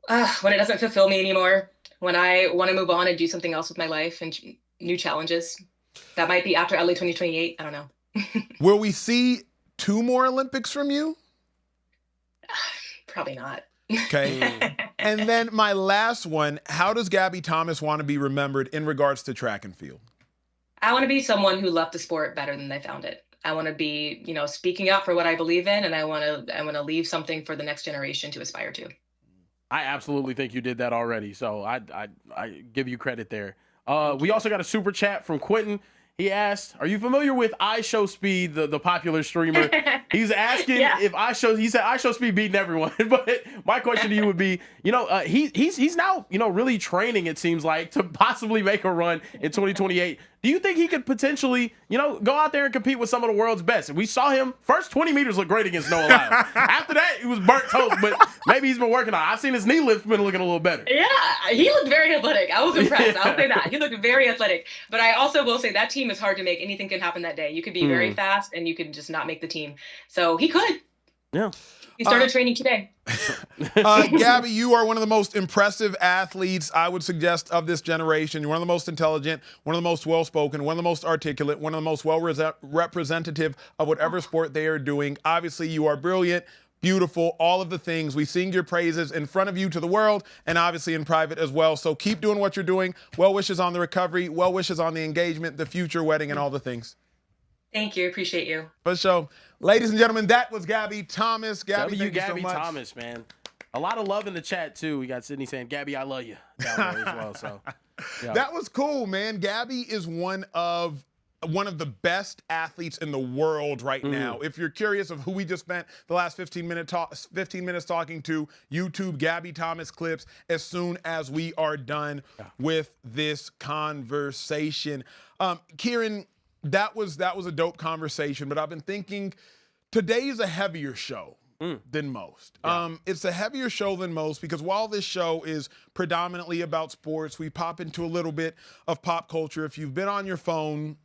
When it doesn't fulfill me anymore. When I want to move on and do something else with my life and new challenges. That might be after LA 2028. I don't know. Will we see 2 more Olympics from you? Probably not. Okay. And then my last one, how does Gabby Thomas want to be remembered in regards to track and field? I want to be someone who loved the sport better than they found it. I want to be, speaking up for what I believe in, and I want to leave something for the next generation to aspire to. I absolutely think you did that already. So I give you credit there. We also got a super chat from Quentin. He asked, are you familiar with iShow Speed, the popular streamer? He's asking if he said iShow Speed beating everyone. But my question to you would be, he's now, really training, it seems like, to possibly make a run in 2028. Do you think he could potentially, go out there and compete with some of the world's best? We saw him, first 20 meters look great against Noah Lyles. After that, he was burnt toast, but maybe he's been working on it. I've seen his knee lift been looking a little better. Yeah, he looked very athletic. I was impressed. I'll say that. He looked very athletic. But I also will say that team is hard to make. Anything can happen that day. You could be very fast and you could just not make the team. So he could. Yeah. He started training today. Gabby, you are one of the most impressive athletes, I would suggest, of this generation. You're one of the most intelligent, one of the most well-spoken, one of the most articulate, one of the most well-representative of whatever sport they are doing. Obviously, you are brilliant, beautiful, all of the things. We sing your praises in front of you to the world and obviously in private as well. So keep doing what you're doing. Well wishes on the recovery, well wishes on the engagement, the future wedding, and all the things. Thank you. Appreciate you. For sure. Ladies and gentlemen, that was Gabby Thomas. Gabby, thank you so Gabby much. Thomas, man. A lot of love in the chat, too. We got Sydney saying, Gabby, I love you down there as well. So, yeah. That was cool, man. Gabby is one of the best athletes in the world right now. If you're curious of who we just spent the last 15 minutes talking to, YouTube Gabby Thomas clips as soon as we are done with this conversation. Kieran, that was a dope conversation, but I've been thinking today's a heavier show than most. It's a heavier show than most because while this show is predominantly about sports, we pop into a little bit of pop culture. If you've been on your phone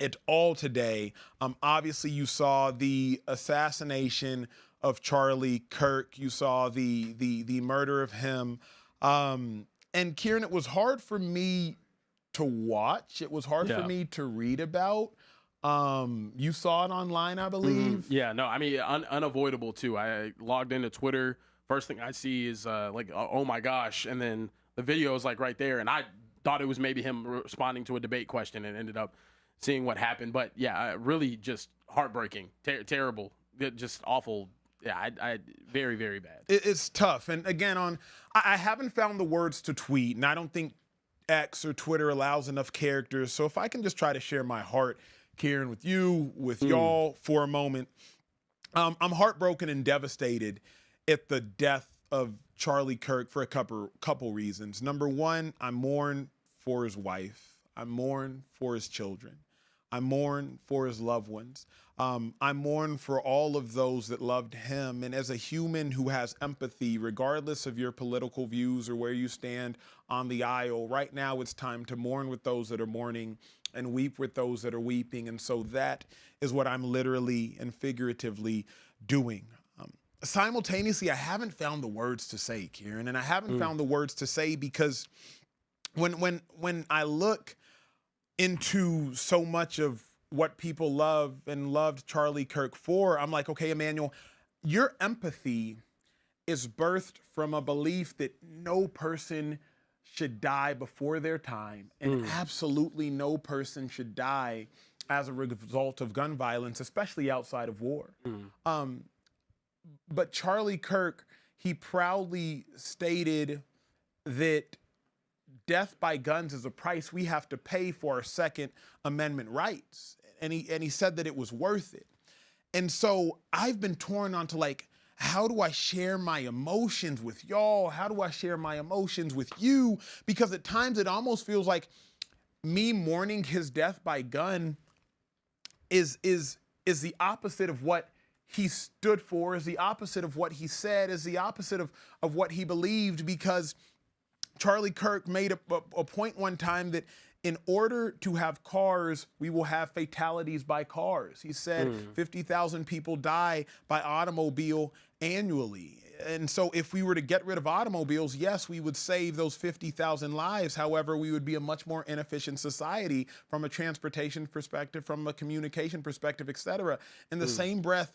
at all today, obviously you saw the assassination of Charlie Kirk. You saw the murder of him. And Kieran, it was hard for me to watch. It was hard for me to read about. You saw it online, I believe. Yeah, no, I mean, unavoidable too. I logged into Twitter. First thing I see is oh my gosh. And then the video is like right there. And I thought it was maybe him responding to a debate question and ended up seeing what happened. But yeah, really just heartbreaking, terrible, just awful. Yeah, I very, very bad. It's tough. And again, I haven't found the words to tweet, and I don't think X or Twitter allows enough characters. So if I can just try to share my heart, Kieran, with you, with y'all for a moment. I'm heartbroken and devastated at the death of Charlie Kirk for a couple reasons. Number one, I mourn for his wife. I mourn for his children. I mourn for his loved ones. I mourn for all of those that loved him. And as a human who has empathy, regardless of your political views or where you stand on the aisle, right now it's time to mourn with those that are mourning and weep with those that are weeping. And so that is what I'm literally and figuratively doing. Simultaneously, I haven't found the words to say, Kieran, and I haven't found the words to say because when I look into so much of what people love and loved Charlie Kirk for, I'm like, okay, Emmanuel, your empathy is birthed from a belief that no person should die before their time, and absolutely no person should die as a result of gun violence, especially outside of war. But Charlie Kirk, he proudly stated that death by guns is a price we have to pay for our Second Amendment rights. And he said that it was worth it. And so I've been torn onto like, how do I share my emotions with y'all? How do I share my emotions with you? Because at times it almost feels like me mourning his death by gun is the opposite of what he stood for, is the opposite of what he said, is the opposite of what he believed, because Charlie Kirk made a point one time that in order to have cars, we will have fatalities by cars. He said 50,000 people die by automobile annually. And so if we were to get rid of automobiles, yes, we would save those 50,000 lives. However, we would be a much more inefficient society from a transportation perspective, from a communication perspective, et cetera. In the same breath,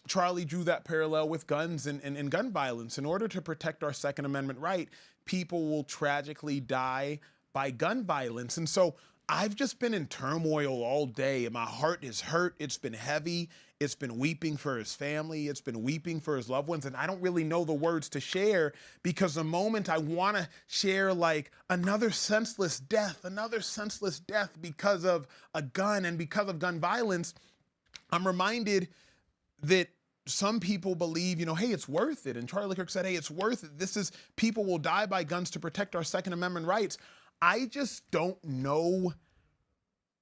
Charlie drew that parallel with guns and gun violence. In order to protect our Second Amendment right, people will tragically die by gun violence. And so I've just been in turmoil all day, and my heart is hurt. It's been heavy. It's been weeping for his family. It's been weeping for his loved ones. And I don't really know the words to share, because the moment I want to share like another senseless death because of a gun and because of gun violence, I'm reminded that some people believe, hey, it's worth it. And Charlie Kirk said, hey, it's worth it. People will die by guns to protect our Second Amendment rights. I just don't know,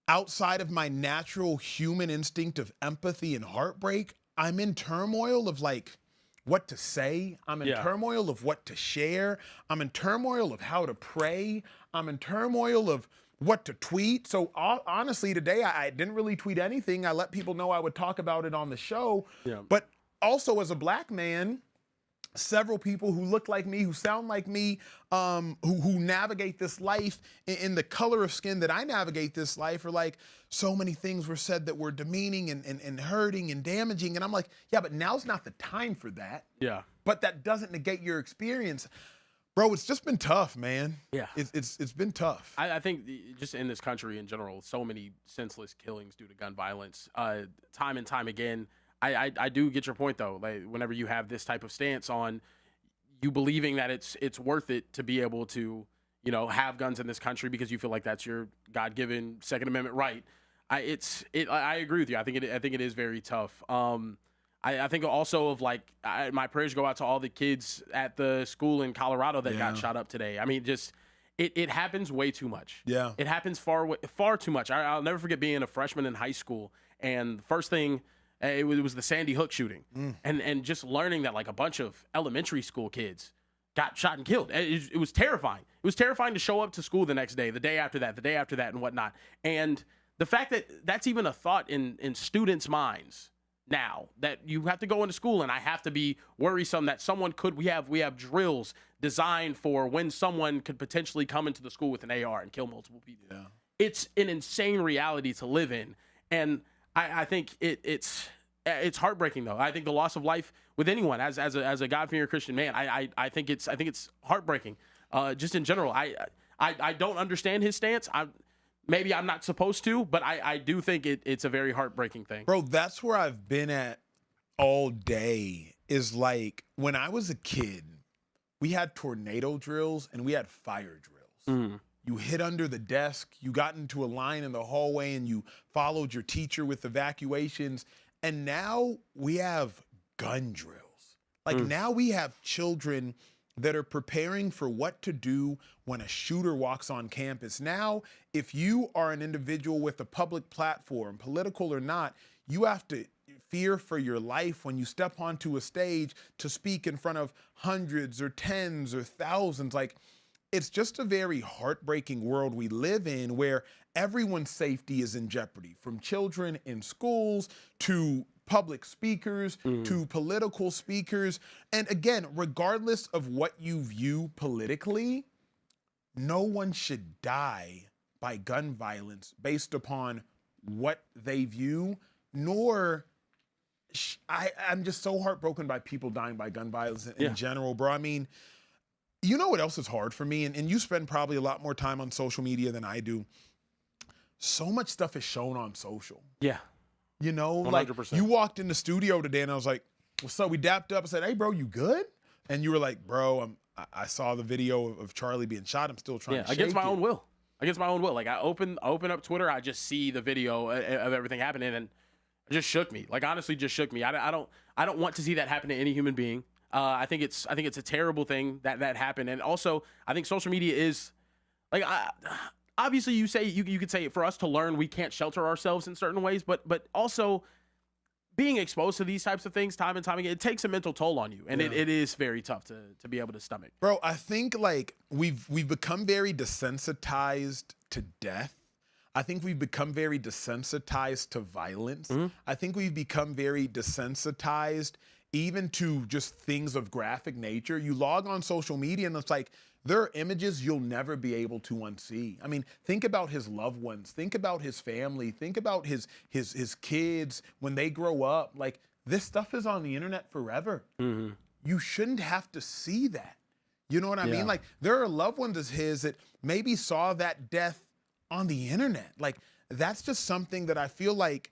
outside of my natural human instinct of empathy and heartbreak, I'm in turmoil of like what to say. I'm in turmoil of what to share. I'm in turmoil of how to pray. I'm in turmoil of what to tweet. So honestly, today I didn't really tweet anything. I let people know I would talk about it on the show. But also as a black man, several people who look like me, who sound like me, who navigate this life in the color of skin that I navigate this life, are like, so many things were said that were demeaning and hurting and damaging. And I'm like, yeah, but now's not the time for that. Yeah. But that doesn't negate your experience. Bro, it's just been tough, man. Yeah. It's been tough. I think just in this country in general, so many senseless killings due to gun violence, time and time again. I do get your point, though. Like, whenever you have this type of stance on you believing that it's worth it to be able to, have guns in this country because you feel like that's your God-given Second Amendment right. I agree with you. I think it is very tough. I think also of like my prayers go out to all the kids at the school in Colorado that got shot up today. I mean, just it happens way too much. Yeah, it happens far too much. I'll never forget being a freshman in high school, and the first thing. It was the Sandy Hook shooting, and just learning that like a bunch of elementary school kids got shot and killed. It was terrifying. It was terrifying to show up to school the next day, the day after that, and whatnot. And the fact that that's even a thought in students' minds now, that you have to go into school and I have to be worrisome that someone could. We have drills designed for when someone could potentially come into the school with an AR and kill multiple people. Yeah. It's an insane reality to live in, and I think it's heartbreaking, though. I think the loss of life with anyone as a God-fearing Christian man, I think it's heartbreaking. Just in general, I don't understand his stance. Maybe I'm not supposed to, but I do think it's a very heartbreaking thing. Bro, that's where I've been at all day. Is like when I was a kid, we had tornado drills and we had fire drills. You hid under the desk, you got into a line in the hallway, and you followed your teacher with evacuations. And now we have gun drills. Like now we have children that are preparing for what to do when a shooter walks on campus. Now, if you are an individual with a public platform, political or not, you have to fear for your life when you step onto a stage to speak in front of hundreds or tens or thousands. Like, it's just a very heartbreaking world we live in where everyone's safety is in jeopardy, from children in schools to public speakers to political speakers. And again, regardless of what you view politically, no one should die by gun violence based upon what they view, nor I'm just so heartbroken by people dying by gun violence in general, bro. I mean, you know what else is hard for me? And you spend probably a lot more time on social media than I do. So much stuff is shown on social. Yeah. You know, 100%. like you walked in the studio today and I was like, what's up? We dapped up and said, hey, bro, you good? And you were like, bro, I saw the video of Charlie being shot. I'm still trying to shake against my it. own will. Against my own will. Like I open up Twitter, I just see the video of everything happening and it just shook me. Like honestly, just shook me. I don't want to see that happen to any human being. I think it's a terrible thing that happened. And also, I think social media is like obviously you could say for us to learn, we can't shelter ourselves in certain ways, but also being exposed to these types of things time and time again, it takes a mental toll on you. And it is very tough to be able to stomach. Bro, I think like we've become very desensitized to death. I think we've become very desensitized to violence. I think we've become very desensitized even to just things of graphic nature. You log on social media and it's like, there are images you'll never be able to unsee. I mean, think about his loved ones. Think about his family. Think about his kids when they grow up. Like, this stuff is on the internet forever. You shouldn't have to see that. You know what I mean? Like, there are loved ones of his that maybe saw that death on the internet. Like, that's just something that I feel like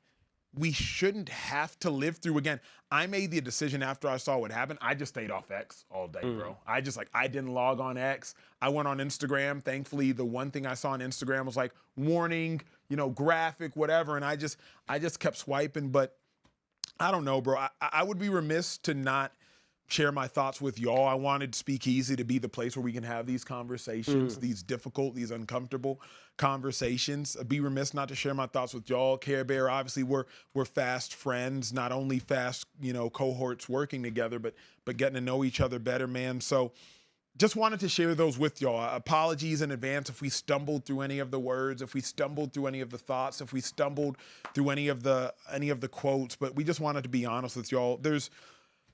we shouldn't have to live through again. I made the decision after I saw what happened. I just stayed off X all day, bro. I didn't log on X. I went on Instagram. Thankfully, the one thing I saw on Instagram was like warning, graphic, whatever. And I just kept swiping. But I don't know, bro. I would be remiss to not share my thoughts with y'all. I wanted Speakeasy to be the place where we can have these conversations, these difficult, these uncomfortable conversations. I'd be remiss not to share my thoughts with y'all. Care Bear, obviously, we're fast friends, not only fast, cohorts working together, but getting to know each other better, man. So just wanted to share those with y'all. Apologies in advance if we stumbled through any of the words, if we stumbled through any of the thoughts, if we stumbled through any of the quotes, but we just wanted to be honest with y'all.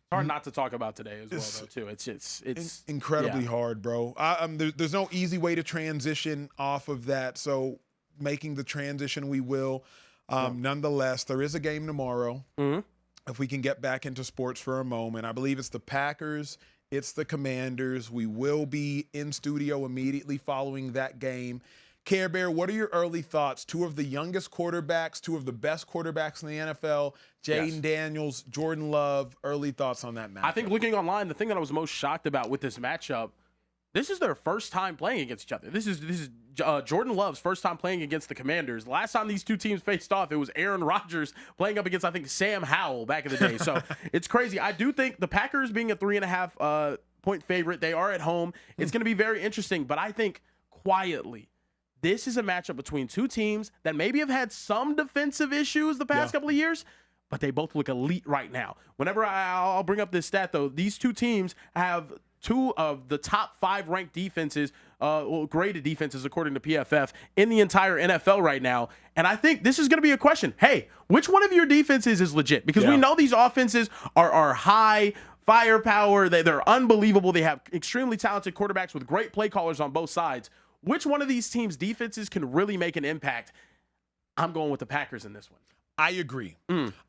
It's hard not to talk about today as well, though, too. It's incredibly hard, bro. There's no easy way to transition off of that, so making the transition we will. Nonetheless, there is a game tomorrow. If we can get back into sports for a moment. I believe it's the Packers, it's the Commanders. We will be in studio immediately following that game. Care Bear, what are your early thoughts? Two of the youngest quarterbacks, two of the best quarterbacks in the NFL, Jayden Daniels, Jordan Love. Early thoughts on that matchup? I think looking online, the thing that I was most shocked about with this matchup, this is their first time playing against each other. This is Jordan Love's first time playing against the Commanders. Last time these two teams faced off, it was Aaron Rodgers playing up against, I think, Sam Howell back in the day. So it's crazy. I do think the Packers being a 3.5 point favorite, they are at home. It's going to be very interesting, but I think quietly, this is a matchup between two teams that maybe have had some defensive issues the past couple of years, but they both look elite right now. Whenever I'll bring up this stat, though, these two teams have two of the top 5 ranked defenses, graded defenses according to PFF, in the entire NFL right now. And I think this is going to be a question. Hey, which one of your defenses is legit? Because we know these offenses are high firepower. They're unbelievable. They have extremely talented quarterbacks with great play callers on both sides. Which one of these teams' defenses can really make an impact? I'm going with the Packers in this one. I agree.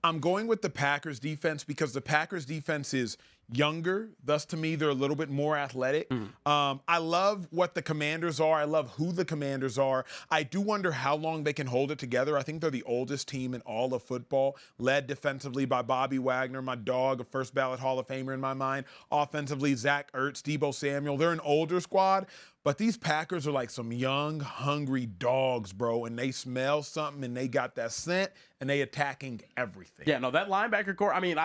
I'm going with the Packers defense because the Packers defense is younger. Thus, to me, they're a little bit more athletic. I love what the Commanders are. I love who the Commanders are. I do wonder how long they can hold it together. I think they're the oldest team in all of football, led defensively by Bobby Wagner, my dog, a first ballot Hall of Famer in my mind. Offensively, Zach Ertz, Deebo Samuel. They're an older squad. But these Packers are like some young, hungry dogs, bro, and they smell something and they got that scent and they attacking everything. Yeah, no, that linebacker core, I mean,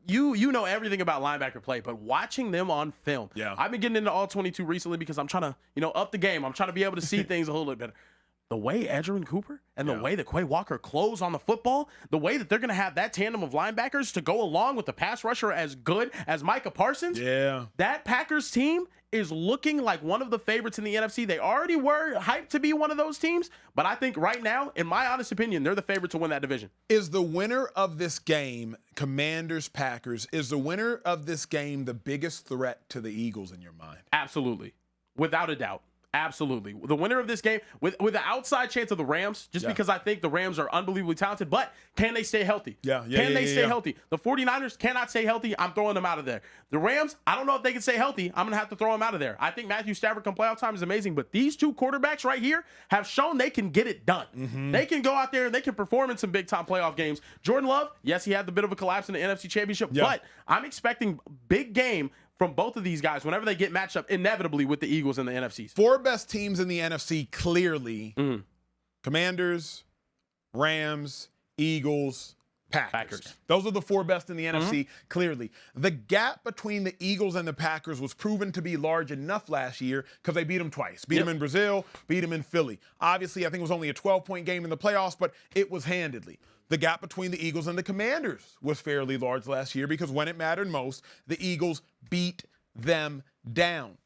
you know everything about linebacker play, but watching them on film, I've been getting into all 22 recently because I'm trying to, up the game. I'm trying to be able to see things a little bit better. The way Edgerrin Cooper and the way that Quay Walker close on the football, the way that they're going to have that tandem of linebackers to go along with the pass rusher as good as Micah Parsons, that Packers team is looking like one of the favorites in the NFC. They already were hyped to be one of those teams, but I think right now, in my honest opinion, they're the favorite to win that division. Is the winner of this game, Commanders-Packers, is the winner of this game the biggest threat to the Eagles in your mind? Absolutely. Without a doubt. Absolutely. The winner of this game, with the outside chance of the Rams, just because I think the Rams are unbelievably talented, but can they stay healthy? Can they stay healthy? The 49ers cannot stay healthy. I'm throwing them out of there. The Rams, I don't know if they can stay healthy. I'm going to have to throw them out of there. I think Matthew Stafford come playoff time is amazing, but these two quarterbacks right here have shown they can get it done. They can go out there and they can perform in some big-time playoff games. Jordan Love, yes, he had the bit of a collapse in the NFC Championship, but I'm expecting big game from both of these guys whenever they get matched up inevitably with the Eagles in the NFC. 4 best teams in the NFC clearly. Commanders, Rams, Eagles, Packers. Those are the 4 best in the NFC clearly. The gap between the Eagles and the Packers was proven to be large enough last year because they beat them twice. Beat them in Brazil, beat them in Philly. Obviously, I think it was only a 12-point game in the playoffs, but it was handedly. The gap between the Eagles and the Commanders was fairly large last year because when it mattered most, the Eagles beat them down.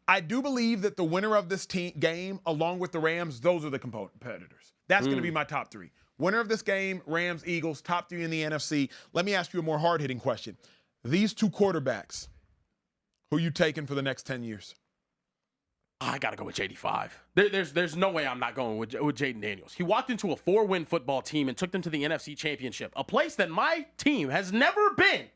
I do believe that the winner of this game, along with the Rams, those are the competitors. That's going to be my top 3. Winner of this game, Rams, Eagles, top 3 in the NFC. Let me ask you a more hard-hitting question. These 2 quarterbacks, who you taking for the next 10 years? I got to go with JD5. There's no way I'm not going with Jayden Daniels. He walked into a 4-win football team and took them to the NFC Championship, a place that my team has never been.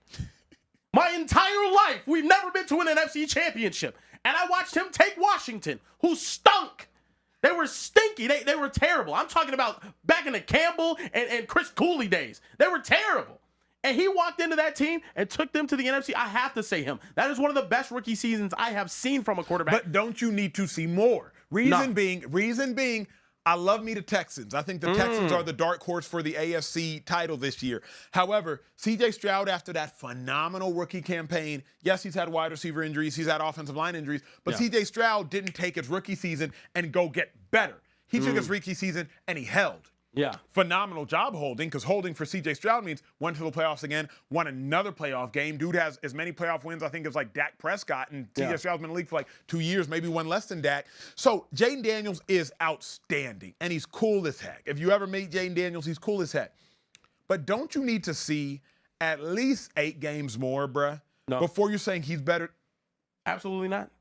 My entire life, we've never been to an NFC Championship. And I watched him take Washington, who stunk. They were stinky. They were terrible. I'm talking about back in the Campbell and Chris Cooley days. They were terrible. And he walked into that team and took them to the NFC. I have to say him. That is one of the best rookie seasons I have seen from a quarterback. But don't you need to see more? Reason being, I love me the Texans. I think the Texans are the dark horse for the AFC title this year. However, C.J. Stroud, after that phenomenal rookie campaign, yes, he's had wide receiver injuries, he's had offensive line injuries, but C.J. Stroud didn't take his rookie season and go get better. He took his rookie season and he held. Phenomenal job holding, because holding for C.J. Stroud means went to the playoffs again, won another playoff game. Dude has as many playoff wins, I think, as like Dak Prescott, and C.J. Stroud's been in the league for like 2 years, maybe one less than Dak. So Jayden Daniels is outstanding, and he's cool as heck. If you ever meet Jayden Daniels, he's cool as heck. But don't you need to see at least 8 games more, bruh, before you're saying he's better? Absolutely not.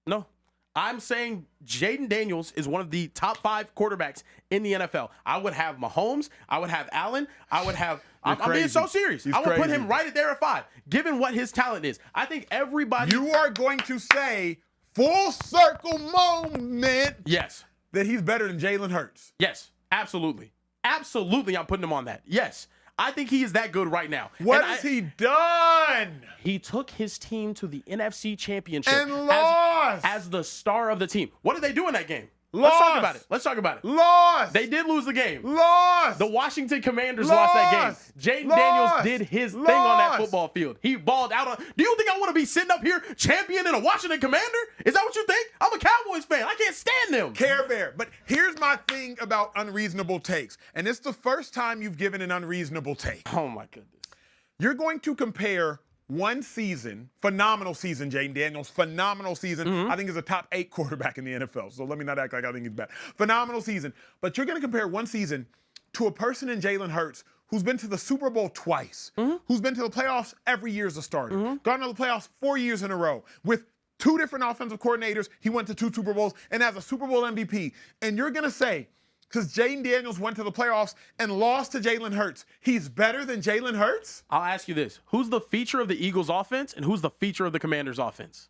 No. I'm saying Jayden Daniels is one of the top 5 quarterbacks in the NFL. I would have Mahomes. I would have Allen. I would have – I'm being so serious. I would put him right there at 5, given what his talent is. I think everybody – You are going to say full circle moment. Yes. That he's better than Jalen Hurts. Yes, absolutely. Absolutely, I'm putting him on that. Yes. I think he is that good right now. What has he done? He took his team to the NFC Championship and lost as the star of the team. What did they do in that game? Lost. Let's talk about it. Lost. They did lose the game. Lost. The Washington Commanders lost that game. Jayden Daniels did his thing on that football field. He balled out on. Do you think I want to be sitting up here championing a Washington Commander? Is that what you think? I'm a Cowboys fan. I can't stand them. Care Bear. But here's my thing about unreasonable takes. And it's the first time you've given an unreasonable take. Oh, my goodness. You're going to compare one season, phenomenal season, Jayden Daniels, phenomenal season. I think he's a top 8 quarterback in the NFL, so let me not act like I think he's bad. Phenomenal season. But you're going to compare one season to a person in Jalen Hurts who's been to the Super Bowl twice, who's been to the playoffs every year as a starter, gone to the playoffs 4 years in a row with 2 different offensive coordinators. He went to 2 Super Bowls and has a Super Bowl MVP. And you're going to say, because Jayden Daniels went to the playoffs and lost to Jalen Hurts, he's better than Jalen Hurts? I'll ask you this. Who's the feature of the Eagles offense and who's the feature of the Commanders offense?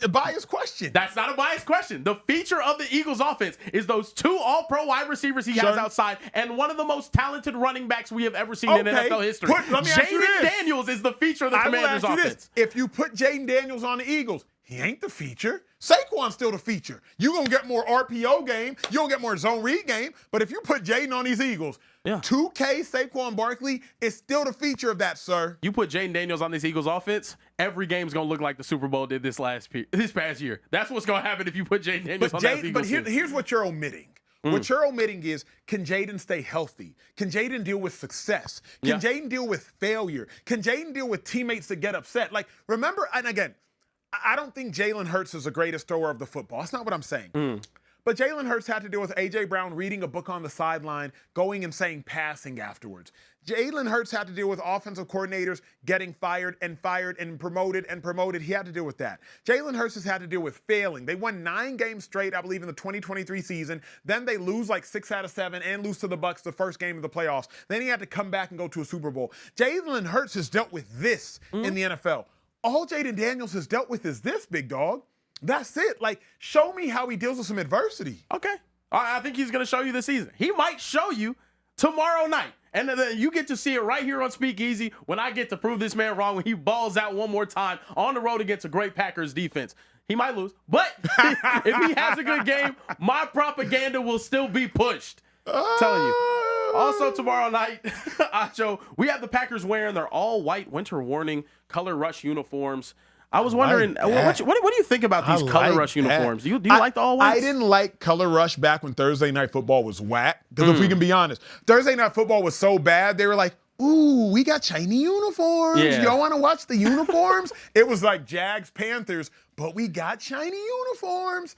A biased question. That's not a biased question. The feature of the Eagles offense is those 2 all-pro wide receivers he has outside and one of the most talented running backs we have ever seen in NFL history. Let me ask you this. Jayden Daniels is the feature of the Commanders offense. If you put Jayden Daniels on the Eagles, He ain't the feature. Saquon's still the feature. You gonna get more RPO game. You gonna get more zone read game. But if you put Jayden on these Eagles, 2K Saquon Barkley is still the feature of that, sir. You put Jayden Daniels on this Eagles offense, every game's gonna look like the Super Bowl did this past year. That's what's gonna happen if you put Jayden Daniels on that Eagles team. But here's what you're omitting. What you're omitting is, can Jayden stay healthy? Can Jayden deal with success? Can Jayden deal with failure? Can Jayden deal with teammates that get upset? Like, remember, and again, I don't think Jalen Hurts is the greatest thrower of the football. That's not what I'm saying. But Jalen Hurts had to deal with A.J. Brown reading a book on the sideline, going and saying passing afterwards. Jalen Hurts had to deal with offensive coordinators getting fired and promoted and promoted. He had to deal with that. Jalen Hurts has had to deal with failing. They won 9 games straight, I believe, in the 2023 season. Then they lose like 6 out of 7 and lose to the Bucs the first game of the playoffs. Then he had to come back and go to a Super Bowl. Jalen Hurts has dealt with this in the NFL. All Jayden Daniels has dealt with is this, big dog. That's it. Like, show me how he deals with some adversity. Okay. I think he's going to show you this season. He might show you tomorrow night. And then you get to see it right here on Speakeasy when I get to prove this man wrong when he balls out one more time on the road against a great Packers defense. He might lose, but if he has a good game, my propaganda will still be pushed. I'm telling you. Also tomorrow night, Acho, we have the Packers wearing their all-white winter warning color rush uniforms. I was wondering, what do you think about these color rush uniforms? Do you like the all-whites? I didn't like color rush back when Thursday Night Football was whack. Because if we can be honest, Thursday Night Football was so bad, they were like, ooh, we got shiny uniforms. Yeah. Y'all want to watch the uniforms? It was like Jags, Panthers, but we got shiny uniforms.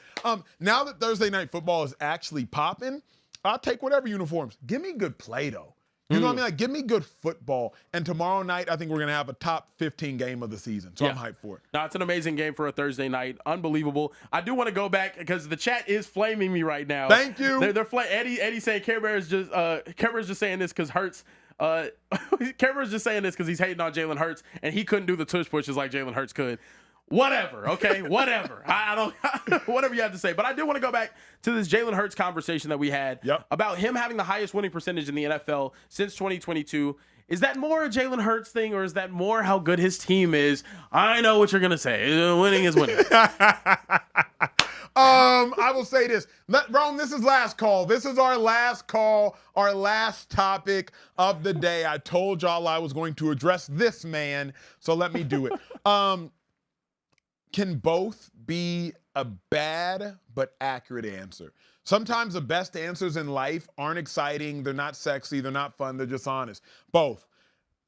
Now that Thursday Night Football is actually popping, I'll take whatever uniforms. Give me good play, though. You know what I mean? Like, give me good football. And tomorrow night, I think we're going to have a top 15 game of the season. So I'm hyped for it. No, it's an amazing game for a Thursday night. Unbelievable. I do want to go back because the chat is flaming me right now. Thank you. They're Eddie saying Care Bear is just saying this because Hurts. Care Bear's just saying this because he's hating on Jalen Hurts and he couldn't do the tush pushes like Jalen Hurts could. Whatever, okay? Whatever. I don't whatever you have to say. But I do want to go back to this Jalen Hurts conversation that we had about him having the highest winning percentage in the NFL since 2022. Is that more a Jalen Hurts thing or is that more how good his team is? I know what you're going to say. Winning is winning. I will say this. Rome, this is last call. This is our last call, our last topic of the day. I told y'all I was going to address this man, so let me do it. Can both be a bad but accurate answer. Sometimes the best answers in life aren't exciting, they're not sexy, they're not fun, they're just honest. Both.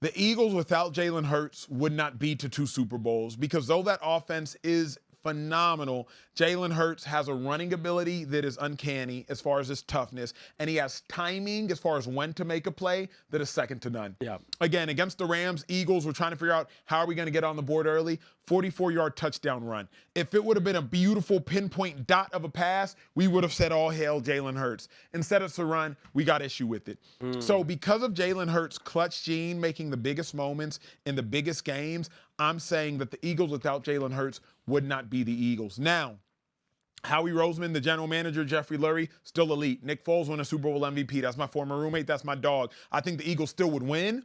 The Eagles without Jalen Hurts would not be to 2 Super Bowls because though that offense is phenomenal, Jalen Hurts has a running ability that is uncanny as far as his toughness, and he has timing as far as when to make a play that is second to none. Yeah. Again, against the Rams, Eagles were trying to figure out how are we going to get on the board early. 44-yard touchdown run. If it would have been a beautiful pinpoint dot of a pass, we would have said all hail Jalen Hurts. Instead it's a run, we got issue with it. So because of Jalen Hurts' clutch gene making the biggest moments in the biggest games, I'm saying that the Eagles without Jalen Hurts would not be the Eagles. Now, Howie Roseman, the general manager, Jeffrey Lurie, still elite. Nick Foles won a Super Bowl MVP. That's my former roommate. That's my dog. I think the Eagles still would win.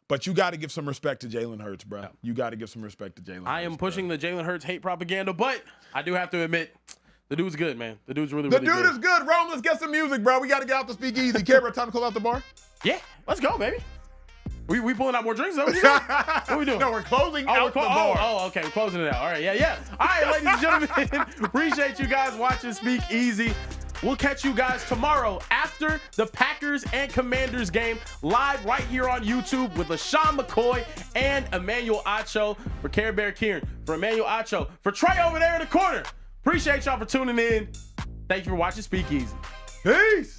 But you got to give some respect to Jalen Hurts, bro. You got to give some respect to Jalen Hurts. I am pushing the Jalen Hurts hate propaganda, but I do have to admit, the dude's good, man. The dude's really good. The dude is good. Rome, let's get some music, bro. We got to get out to Speakeasy. Care, time to close out the bar? Yeah, let's go, baby. We pulling out more drinks? Is that what you said? What are we doing? No, we're closing out the bar. Oh, okay. We're closing it out. All right, yeah. All right, ladies and gentlemen, appreciate you guys watching Speakeasy. We'll catch you guys tomorrow after the Packers and Commanders game live right here on YouTube with LeSean McCoy and Emmanuel Acho. For Care Bear Kieran, for Emmanuel Acho, for Trey over there in the corner. Appreciate y'all for tuning in. Thank you for watching Speakeasy. Peace.